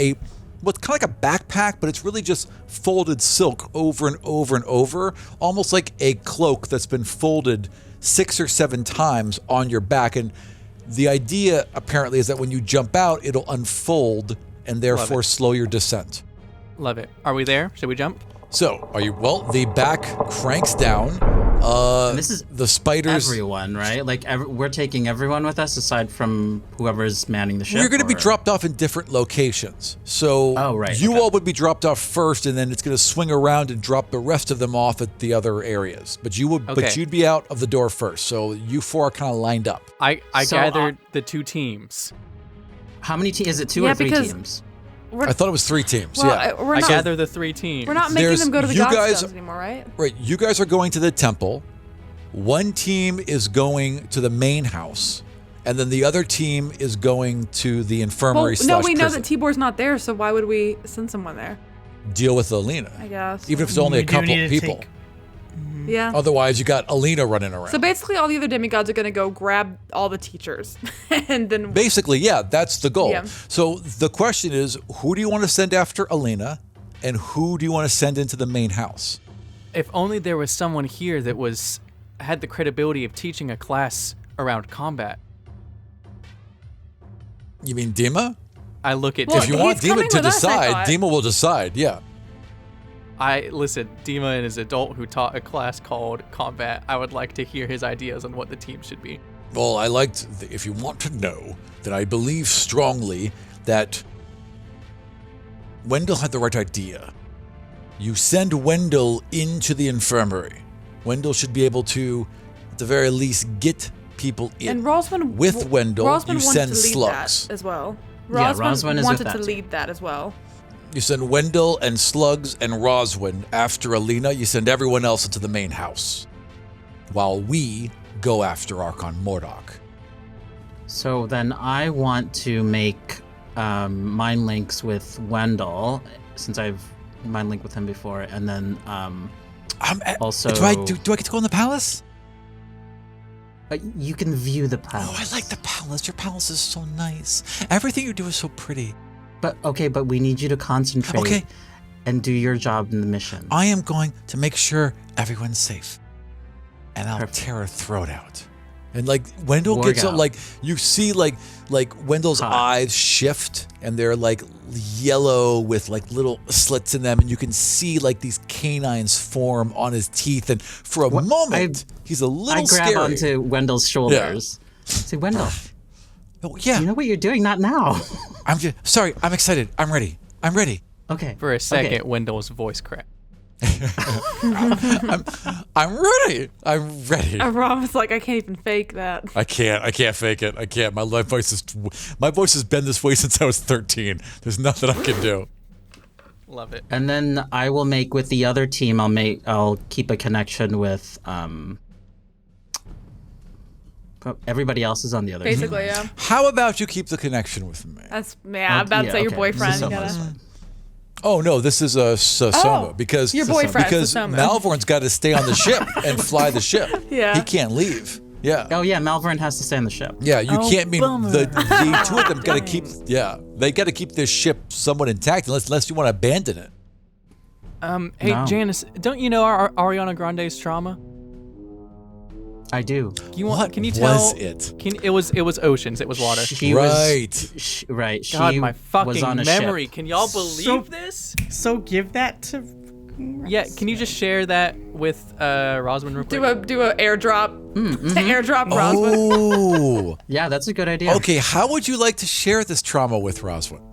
what's kind of like a backpack, but it's really just folded silk over and over and over, almost like a cloak that's been folded 6 or 7 times on your back. And the idea apparently is that when you jump out, it'll unfold and therefore slow your descent. Love it. Are we there? Should we jump? So, well, the back cranks down. And this is the spiders. Everyone, right? Like we're taking everyone with us aside from whoever's manning the ship. You're going to be dropped off in different locations. So all would be dropped off first, and then it's going to swing around and drop the rest of them off at the other areas. But you'd be out of the door first. So you 4 are kind of lined up. I gathered the 2 teams. How many teams? Is it 2 or 3 teams? I thought it was 3 teams. Well, yeah. I gather the 3 teams. We're not making them go to the Godstones anymore, right? Right. You guys are going to the temple. 1 team is going to the main house, and then the other team is going to the infirmary. No, we know that Tibor's not there, so why would we send someone there? Deal with Alina. I guess. Even if it's only a couple people. Yeah. Otherwise, you got Alina running around. So basically, all the other demigods are going to go grab all the teachers, and then. Basically, yeah, that's the goal. Yeah. So the question is, who do you want to send after Alina, and who do you want to send into the main house? If only there was someone here that had the credibility of teaching a class around combat. You mean Dima? I look at If you want Dima to decide, us, Dima will decide. Yeah. Listen, Dima is an adult who taught a class called Combat. I would like to hear his ideas on what the team should be. Well, if you want to know, then I believe strongly that Wendell had the right idea. You send Wendell into the infirmary. Wendell should be able to, at the very least, get people in. And Roswin with Wendell, Roswin you send to lead slugs that as well. Roswin is wanted with to that. lead that as well. You send Wendell and Slugs and Roswin after Alina. You send everyone else into the main house, while we go after Archon Mordok. So then I want to make mind links with Wendell, since I've mind linked with him before, and then also. Do I get to go in the palace? You can view the palace. Oh, I like the palace. Your palace is so nice. Everything you do is so pretty. But we need you to concentrate and do your job in the mission. I am going to make sure everyone's safe. And I'll tear her throat out. And like Wendell gets up, like you see like Wendell's eyes shift and they're like yellow with like little slits in them, and you can see like these canines form on his teeth, and for a moment he's a little scary. I grab onto Wendell's shoulders. Yeah. Say, Wendell. Oh, yeah. You know what you're doing? Not now. I'm excited. I'm ready. Okay. For a second, Wendell's voice cracked. I'm ready. And Rob was like, I can't even fake that. I can't fake it. I can't. My voice has been this way since I was 13. There's nothing I can do. Love it. And then I will make with the other team. I'll keep a connection with everybody else is on the other team. Basically, yeah. How about you keep the connection with me? I'm about to say your boyfriend. Oh no, this is Soma because your boyfriend. Because Malvorn's got to stay on the ship and fly the ship. Yeah. He can't leave. Yeah. Oh yeah, Malvern has to stay on the ship. Yeah, you can't mean bummer. the two of them got to keep. Yeah, they got to keep this ship somewhat intact unless you want to abandon it. Hey, No. Janice, don't you know our Ariana Grande's trauma? I do. Can you tell? Was it? It was oceans. It was water. She Right. was right. She God, my was fucking on a memory. ship. Can y'all believe this? So give that to. Yeah, can you just share that with Rosalind real quick? Do a airdrop. Airdrop Roswell. Oh. Yeah, that's a good idea. Okay, how would you like to share this trauma with Roswell?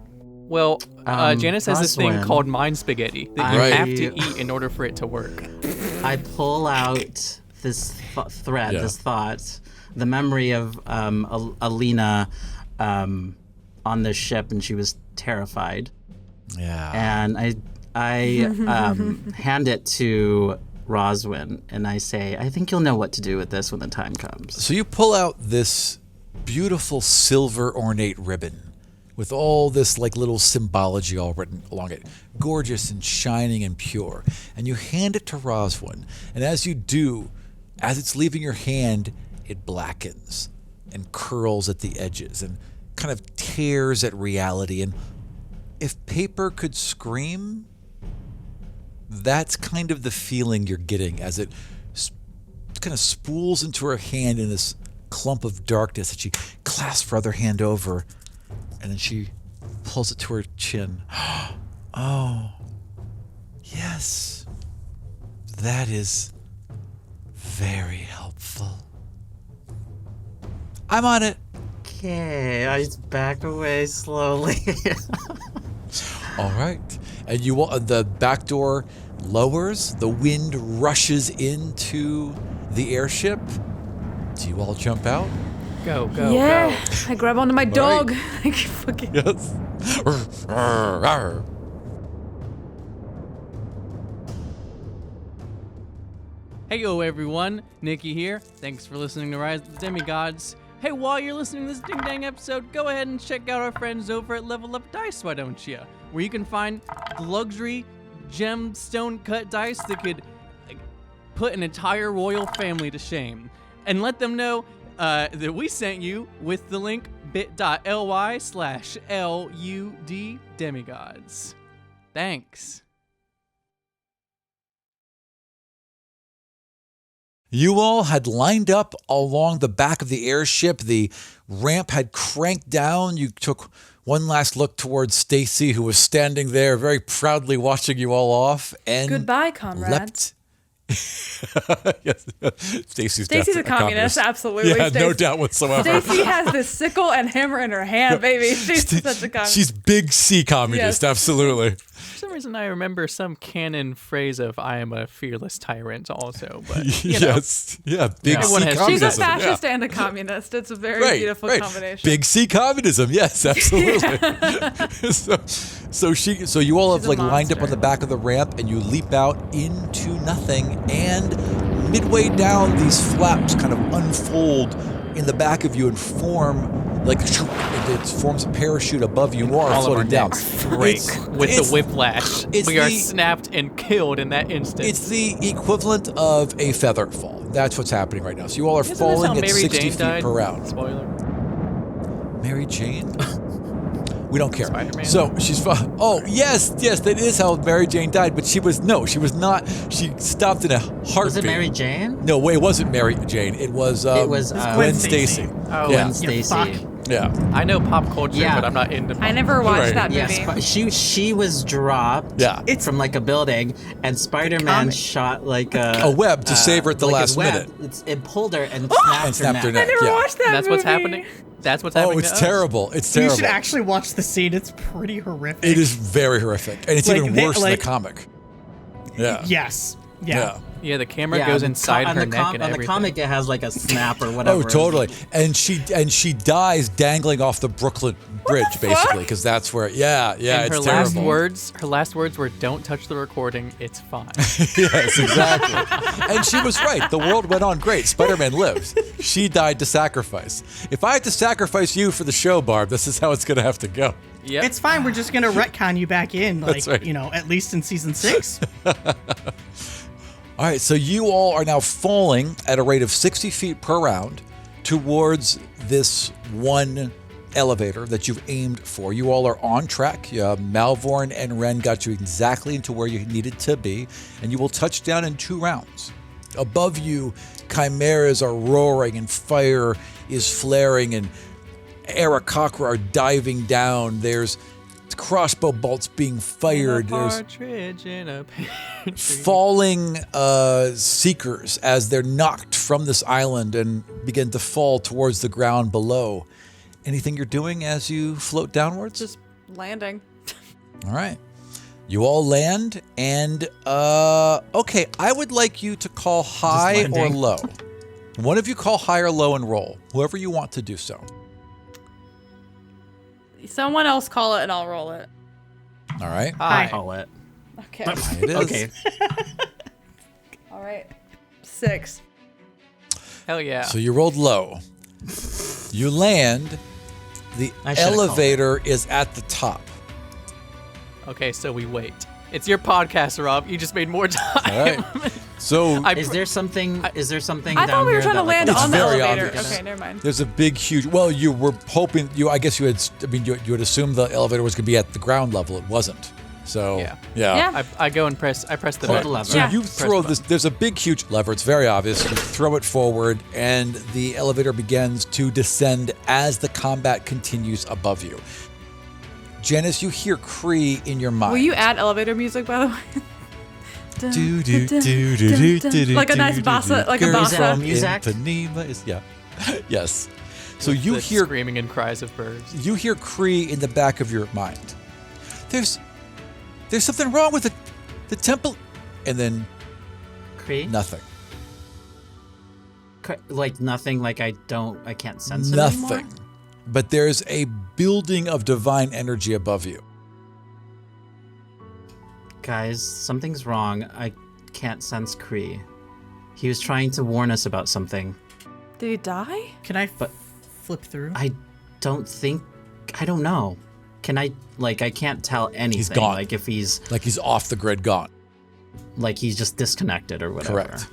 Well, Janice has this thing Roswell. called mind spaghetti that you Right. have to eat in order for it to work. I pull out this thread, Yeah. this thought, the memory of Alina on the ship, and she was terrified. Yeah. And I hand it to Roswin, and I say, I think you'll know what to do with this when the time comes. So you pull out this beautiful silver ornate ribbon with all this like little symbology all written along it, gorgeous and shining and pure. And you hand it to Roswin. And as you do, as it's leaving your hand, it blackens and curls at the edges and kind of tears at reality. And if paper could scream, that's kind of the feeling you're getting as it kind of spools into her hand in this clump of darkness that she clasps her other hand over, and then she pulls it to her chin. Oh, yes, that is very helpful. I'm on it. Okay, I just back away slowly. All right. And the back door lowers, the wind rushes into the airship. Do you all jump out? Go, go, Yeah. go. I grab onto my dog. right. Like, fucking. Yes. Hey yo everyone, Nikki here. Thanks for listening to Rise of the Demigods. Hey, while you're listening to this ding dang episode, go ahead and check out our friends over at Level Up Dice, why don't you? Where you can find the luxury gemstone cut dice that could put an entire royal family to shame. And let them know that we sent you with the link bit.ly/LUD Demigods. Thanks. You all had lined up along the back of the airship. The ramp had cranked down. You took one last look towards Stacy, who was standing there very proudly watching you all off. And Goodbye, comrades. Yes. Stacy's Stacy's a communist, absolutely. Yeah, no Stacy- doubt whatsoever. Stacy has this sickle and hammer in her hand, baby. She's such a communist. She's big C communist, Yes. absolutely. For some reason, I remember some canon phrase of "I am a fearless tyrant" also, but you know. Yes, yeah, big Everyone C has- communism. She's a fascist yeah. and a communist. It's a very beautiful combination. Big C communism, yes, absolutely. so you all have She's a like lined up on monster. the back of the ramp, and you leap out into nothing, and midway down, these flaps kind of unfold in the back of you and form like it forms a parachute above you. You are All of our floating down. necks break with the whiplash. it's We are the- snapped and killed in that instant. It's the equivalent of a feather fall. That's what's happening right now. So you all are Isn't this how falling at Mary 60 Jane feet died? per round. Spoiler. Mary Jane? We don't care. Spider-Man? So she's oh yes, that is how Mary Jane died. But she was not. She stopped in a heartbeat. Was it Mary Jane? No, wait, it wasn't Mary Jane. It was Gwen Gwen Stacy. Stacy. Oh, yeah, Gwen Stacy. fuck. yeah. I know pop culture, Yeah. but I'm not into pop I never watched Right. that Yes, movie. but she was dropped Yeah. from like a building, and Spider-Man comic. shot like A web to save her at the like a last web. minute. It pulled her and And snapped her neck. I never yeah. watched that That's what's movie. happening. That's what's Oh, happening. it's to us. terrible. It's You terrible. should actually watch the scene. It's pretty horrific. It is very horrific, and it's Like, even they- worse like- in the comic. Yeah. Yes. Yeah. Yeah. Yeah, the camera Yeah, goes on the inside on her the neck and on everything. the comic, it has like a snap or whatever. Oh, totally. And she dies dangling off the Brooklyn Bridge, basically, because that's where. Yeah, and it's her terrible. her last words were, "Don't touch the recording. It's fine." Yes, exactly. And she was right. The world went on great. Spider-Man lived. She died to sacrifice. If I had to sacrifice you for the show, Barb, this is how it's going to have to go. Yep. It's fine. We're just gonna retcon you back in, like That's right. at least in season 6. All right, so you all are now falling at a rate of 60 feet per round towards this one elevator that you've aimed for. You all are on track. Malvorn and Ren got you exactly into where you needed to be, and you will touch down in 2 rounds. Above you, chimeras are roaring and fire is flaring and Aarakocra are diving down. There's crossbow bolts being fired. There's falling seekers as they're knocked from this island and begin to fall towards the ground below. Anything you're doing as you float downwards? Just landing. All right. You all land, and okay, I would like you to call high or low. One of you call high or low and roll, whoever you want to do so. Someone else call it and I'll roll it. All right. I call it. Okay. High it is. Okay. All right. 6. Hell yeah. So you rolled low. You land. The I should've called elevator is at the top. Okay, so we wait. It's your podcast, Rob. You just made more time. All right. So Is there something? Is there something? I down thought we were here trying to that, like, land It's on the very elevator. obvious. Okay, never mind. there's a big, huge. Well, you were hoping. I guess you had. I mean, you had assumed the elevator was going to be at the ground level. It wasn't. So Yeah. Yeah. I go and press. I press the Hold button. the lever. So Yeah. you throw this. There's a big, huge lever. It's very obvious. You throw it forward, and the elevator begins to descend as the combat continues above you. Janice, you hear Cree in your mind. Will you add elevator music, by the way? Do, do, do, do, do, do, do, Like a nice do, bossa, do, like a girls bossa. in Music? Ipanema is- yeah. Yes. So With you the hear screaming and cries of birds. you hear Cree in the back of your mind. There's something wrong with the temple, and then Cree? nothing. Like nothing. Like I can't sense it anymore? Nothing. But there's a building of divine energy above you. Guys, something's wrong. I can't sense Cree. He was trying to warn us about something. Did he die? Can I But- flip through? I don't know. Can I, like, I can't tell anything. gone. Like, if he's, Like he's off the grid, gone. like, he's just disconnected or whatever. Correct.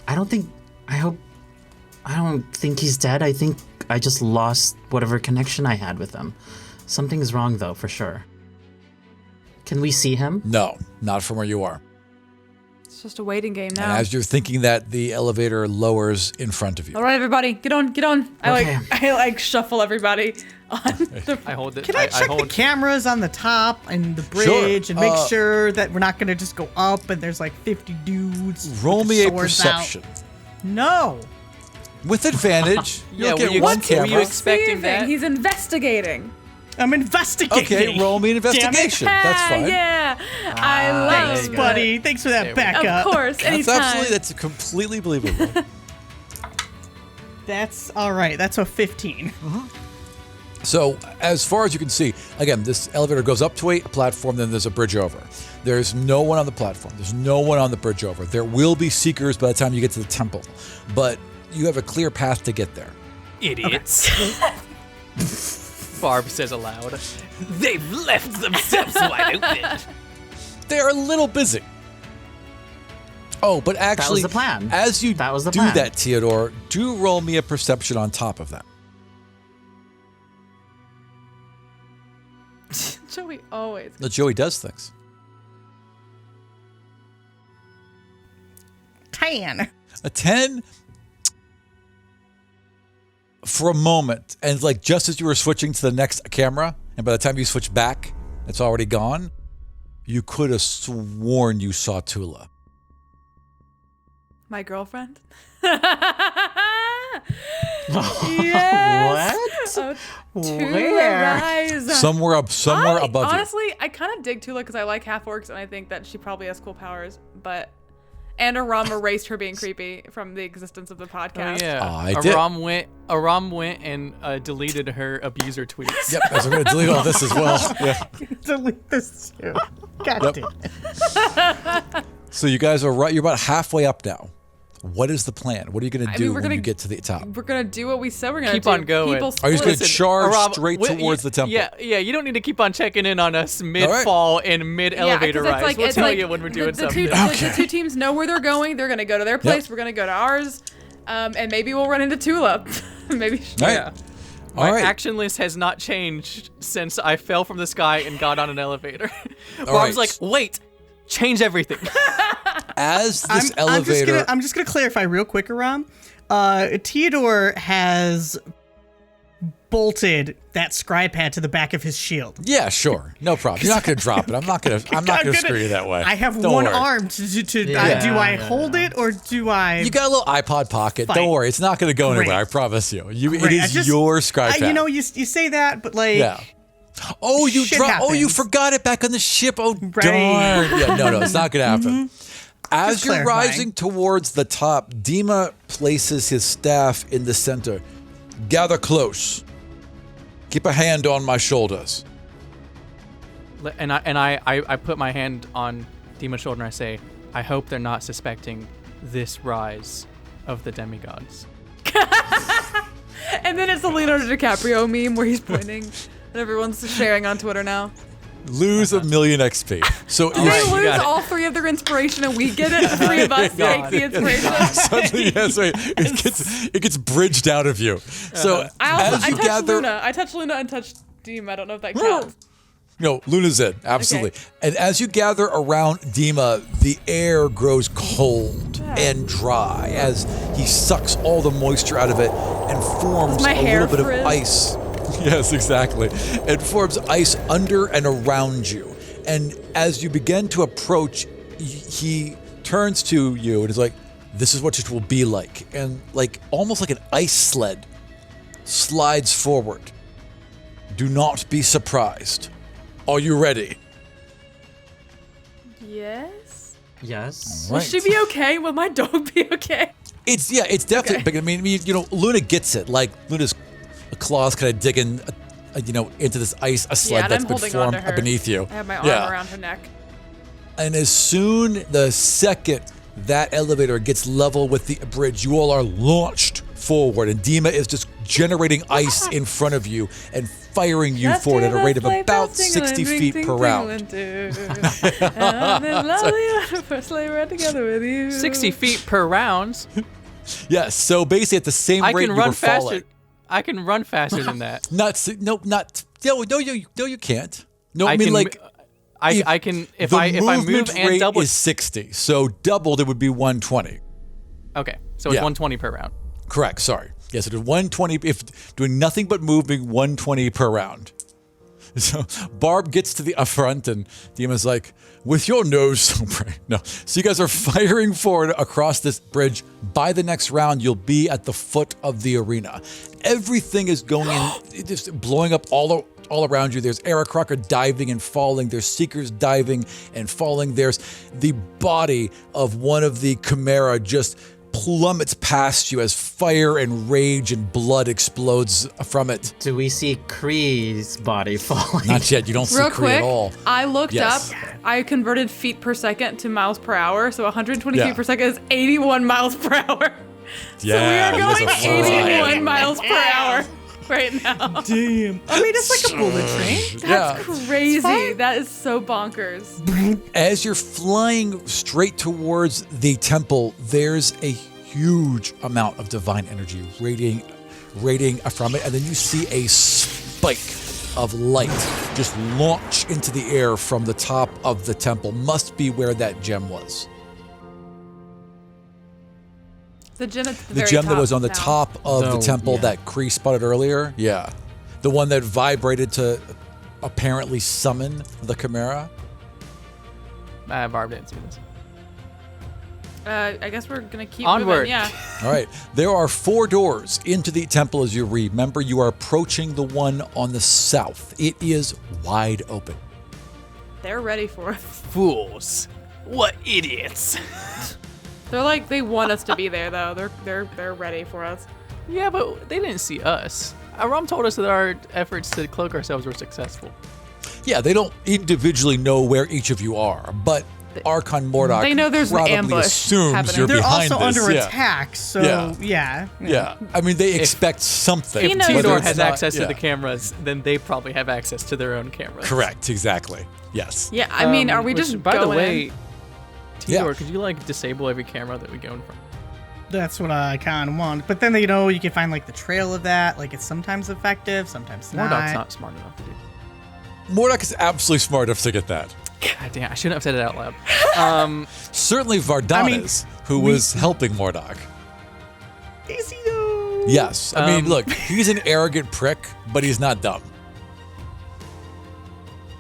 I don't think he's dead. I think I just lost whatever connection I had with him. Something's wrong, though, for sure. Can we see him? No, not from where you are. It's just a waiting game And now. as you're thinking that, the elevator lowers in front of you. All right, everybody, get on, get on. Okay. I like shuffle everybody on the. I hold it. Can I check the hold. cameras on the top and the bridge and make sure that we're not going to just go up and there's like 50 dudes? Roll with me a swords out? perception. No. With advantage. Yeah, You'll were get you- one were camera. you expecting Receiving. that? He's investigating. I'm investigating. Okay, roll me an investigation. That's fine. Yeah, I like Thanks, it. buddy. Thanks for that There we go. backup. Of course, anytime. That's completely believable. That's all right. That's a 15. So, as far as you can see, again, this elevator goes up to a platform, then there's a bridge over. There's no one on the platform. There's no one on the bridge over. There will be seekers by the time you get to the temple, but you have a clear path to get there. Idiots. Barb says aloud. They've left themselves wide open. They're a little busy. Oh, but actually, the plan. as you That was the do plan. that, Theodore, do roll me a perception on top of that. Joey always. No, Joey does things. 10. A 10 for a moment, and like just as you were switching to the next camera, and by the time you switch back, it's already gone. You could have sworn you saw Tula. My girlfriend. What? Oh, Tula Where? Rise. Somewhere above Honestly, I kind of dig Tula because I like half orcs and I think that she probably has cool powers. But Aram erased her being creepy from the existence of the Oh, podcast. yeah. I did. Aram went and deleted her abuser tweets. you. Yep, as we're going to delete all this as well. Yeah. Delete this too. God Yep. damn it. So you guys are right. You're about halfway up now. What is the plan? What are you going to do when you get to the top? We're gonna do what we said we're gonna Keep do. on going. People Are you split. just going to charge Rob, straight towards the temple? Yeah. You don't need to keep on checking in on us mid-fall and mid-elevator 'cause rise. We'll tell you when we're doing something. The two teams know where they're going. They're gonna go to their place. We're gonna go to ours, and maybe we'll run into Tula. Maybe. All right. Yeah. All My right. action list has not changed since I fell from the sky and got on an elevator. Where I right. was like, wait, change everything. As this elevator... I'm just gonna clarify real quick, Aram. Theodore has bolted that scry pad to the back of his shield. Yeah, sure. No problem. You're not going to drop it. I'm not going to screw you that way. I have Don't one worry. arm do I hold it or do I? You got a little iPod pocket. Fine. Don't worry. It's not going to go Great. anywhere. I promise you. It Great. is your scry pad. You know, you say that, but like, Yeah. Oh, you shit dropped. Oh, you happens. forgot it back on the ship. Oh, Right. darn. Yeah, no, it's not going to happen. As Just you're clarifying. rising towards the top, Dima places his staff in the center. Gather close. Keep a hand on my shoulders. And I put my hand on Dima's shoulder and I say, I hope they're not suspecting this rise of the demigods. And then it's the Leonardo DiCaprio meme where he's pointing, and everyone's sharing on Twitter now. Lose 1,000,000 XP. So They you're- lose got it. all three of their inspiration, and we get it. The three of us take the inspiration. suddenly, yes, wait, it gets bridged out of you. So I as you touched gather, Luna. I touched Luna and touched Dima. I don't know if that counts. No, Luna's in, absolutely. Okay. And as you gather around Dima, the air grows cold and dry as he sucks all the moisture out of it and forms Does my a hair little bit frizz? of ice. Yes, exactly. It forms ice under and around you. And as you begin to approach, he turns to you and is like, this is what it will be like. And like almost like an ice sled slides forward. Do not be surprised. Are you ready? Yes. Yes. Will she be okay? Will my dog be okay? It's definitely. Okay. I mean, Luna gets it. Like Luna's claws kind of digging, into this ice, a sled and that's I'm been holding on formed to her. beneath you. I have my arm around her neck. And as soon the second that elevator gets level with the bridge, you all are launched forward, and Dima is just generating ice in front of you and firing you forward at a rate of about 60 feet per round. Together with you. 60 feet per round. Yes. So basically, at the same I rate can you run were faster. falling. I can run faster than that. No, you can't. No, I I mean can, like. I can if the I move movement and rate double. is 60, so doubled it would be 120. Okay, so it's Yeah. 120 per round. Correct. Sorry. Yes, it is 120. If doing nothing but moving, 120 per round. So Barb gets to the front, and Dima's like, "With your nose so bright." No. So you guys are firing forward across this bridge. By the next round, you'll be at the foot of the arena. Everything is going in, just blowing up all around you. There's Aarakocra diving and falling. There's Seekers diving and falling. There's the body of one of the Chimera just plummets past you as fire and rage and blood explodes from it. Do we see Kree's body falling? Not yet. You don't see Real Kree quick, at all. I looked Yes. up. I converted feet per second to miles per hour, so 120 Yeah. feet per second is 81 miles per hour. Yeah, so we you are guys going are flying. 81 miles per hour right now. Damn. I mean, it's like a bullet train. That's crazy. fine. That is so bonkers. As you're flying straight towards the temple, there's a huge amount of divine energy radiating from it, and then you see a spike of light just launch into the air from the top of the temple. Must be where that gem was. The gem at the The very gem that top was on the now. top of the Oh, temple yeah. that Kree spotted earlier. Yeah. The one that vibrated to apparently summon the Chimera. Barb didn't see this. I guess we're gonna keep Onward. moving. Yeah. All right. There are 4 doors into the temple as you remember. You are approaching the one on the south. It is wide open. They're ready for us. Fools! What idiots! They're like they want us to be there though. They're ready for us. Yeah, but they didn't see us. Aram told us that our efforts to cloak ourselves were successful. Yeah, they don't individually know where each of you are, but Archon Mordok They know there's an probably ambush assumes happening. you're They're behind also this. under yeah. attack, so yeah. Yeah. I mean, they expect something. He knows whether Theodore it's has not- access to yeah. the cameras, then they probably have access to their own cameras. Correct. Exactly. Yes. Yeah, I mean, are we Which, just by the going way, in? Theodore, could you like disable every camera that we go in front? That's what I kind of want. But then, you can find like the trail of that. Like it's sometimes effective, sometimes Mordok's not. not smart enough to do. Mordok is absolutely smart enough to get that. God damn, I shouldn't have said it out loud. Certainly Vardanas, who was helping Mordok. Is he though? Yes. I mean, look, he's an arrogant prick, but he's not dumb.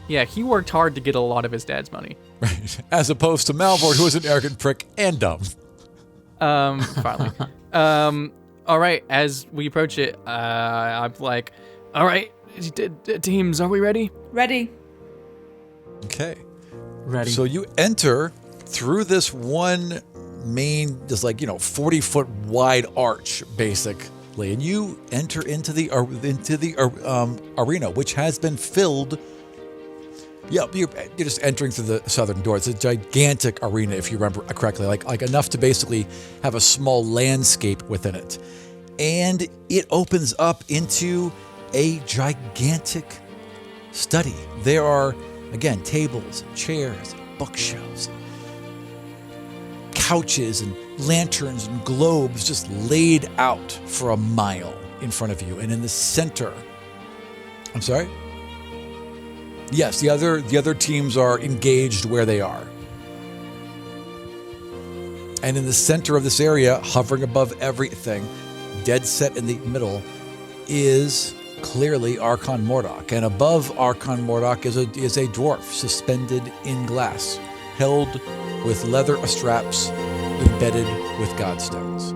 Yeah, he worked hard to get a lot of his dad's money. Right. As opposed to Malvord, who is an arrogant prick and dumb. Finally. All right, as we approach it, I'm like, all right, teams, are we ready? Ready? Okay. Ready. So you enter through this one main, just 40-foot wide arch, basically, and you enter into the arena, which has been filled. Yep, you're just entering through the southern door. It's a gigantic arena, if you remember correctly, like enough to basically have a small landscape within it, and it opens up into a gigantic study. There are, again, tables, chairs, bookshelves, couches, and lanterns and globes just laid out for a mile in front of you. And in the center, I'm sorry? Yes, the other teams are engaged where they are. And in the center of this area, hovering above everything, dead set in the middle, is clearly Archon Mordok, and above Archon Mordok is a dwarf suspended in glass, held with leather straps embedded with godstones.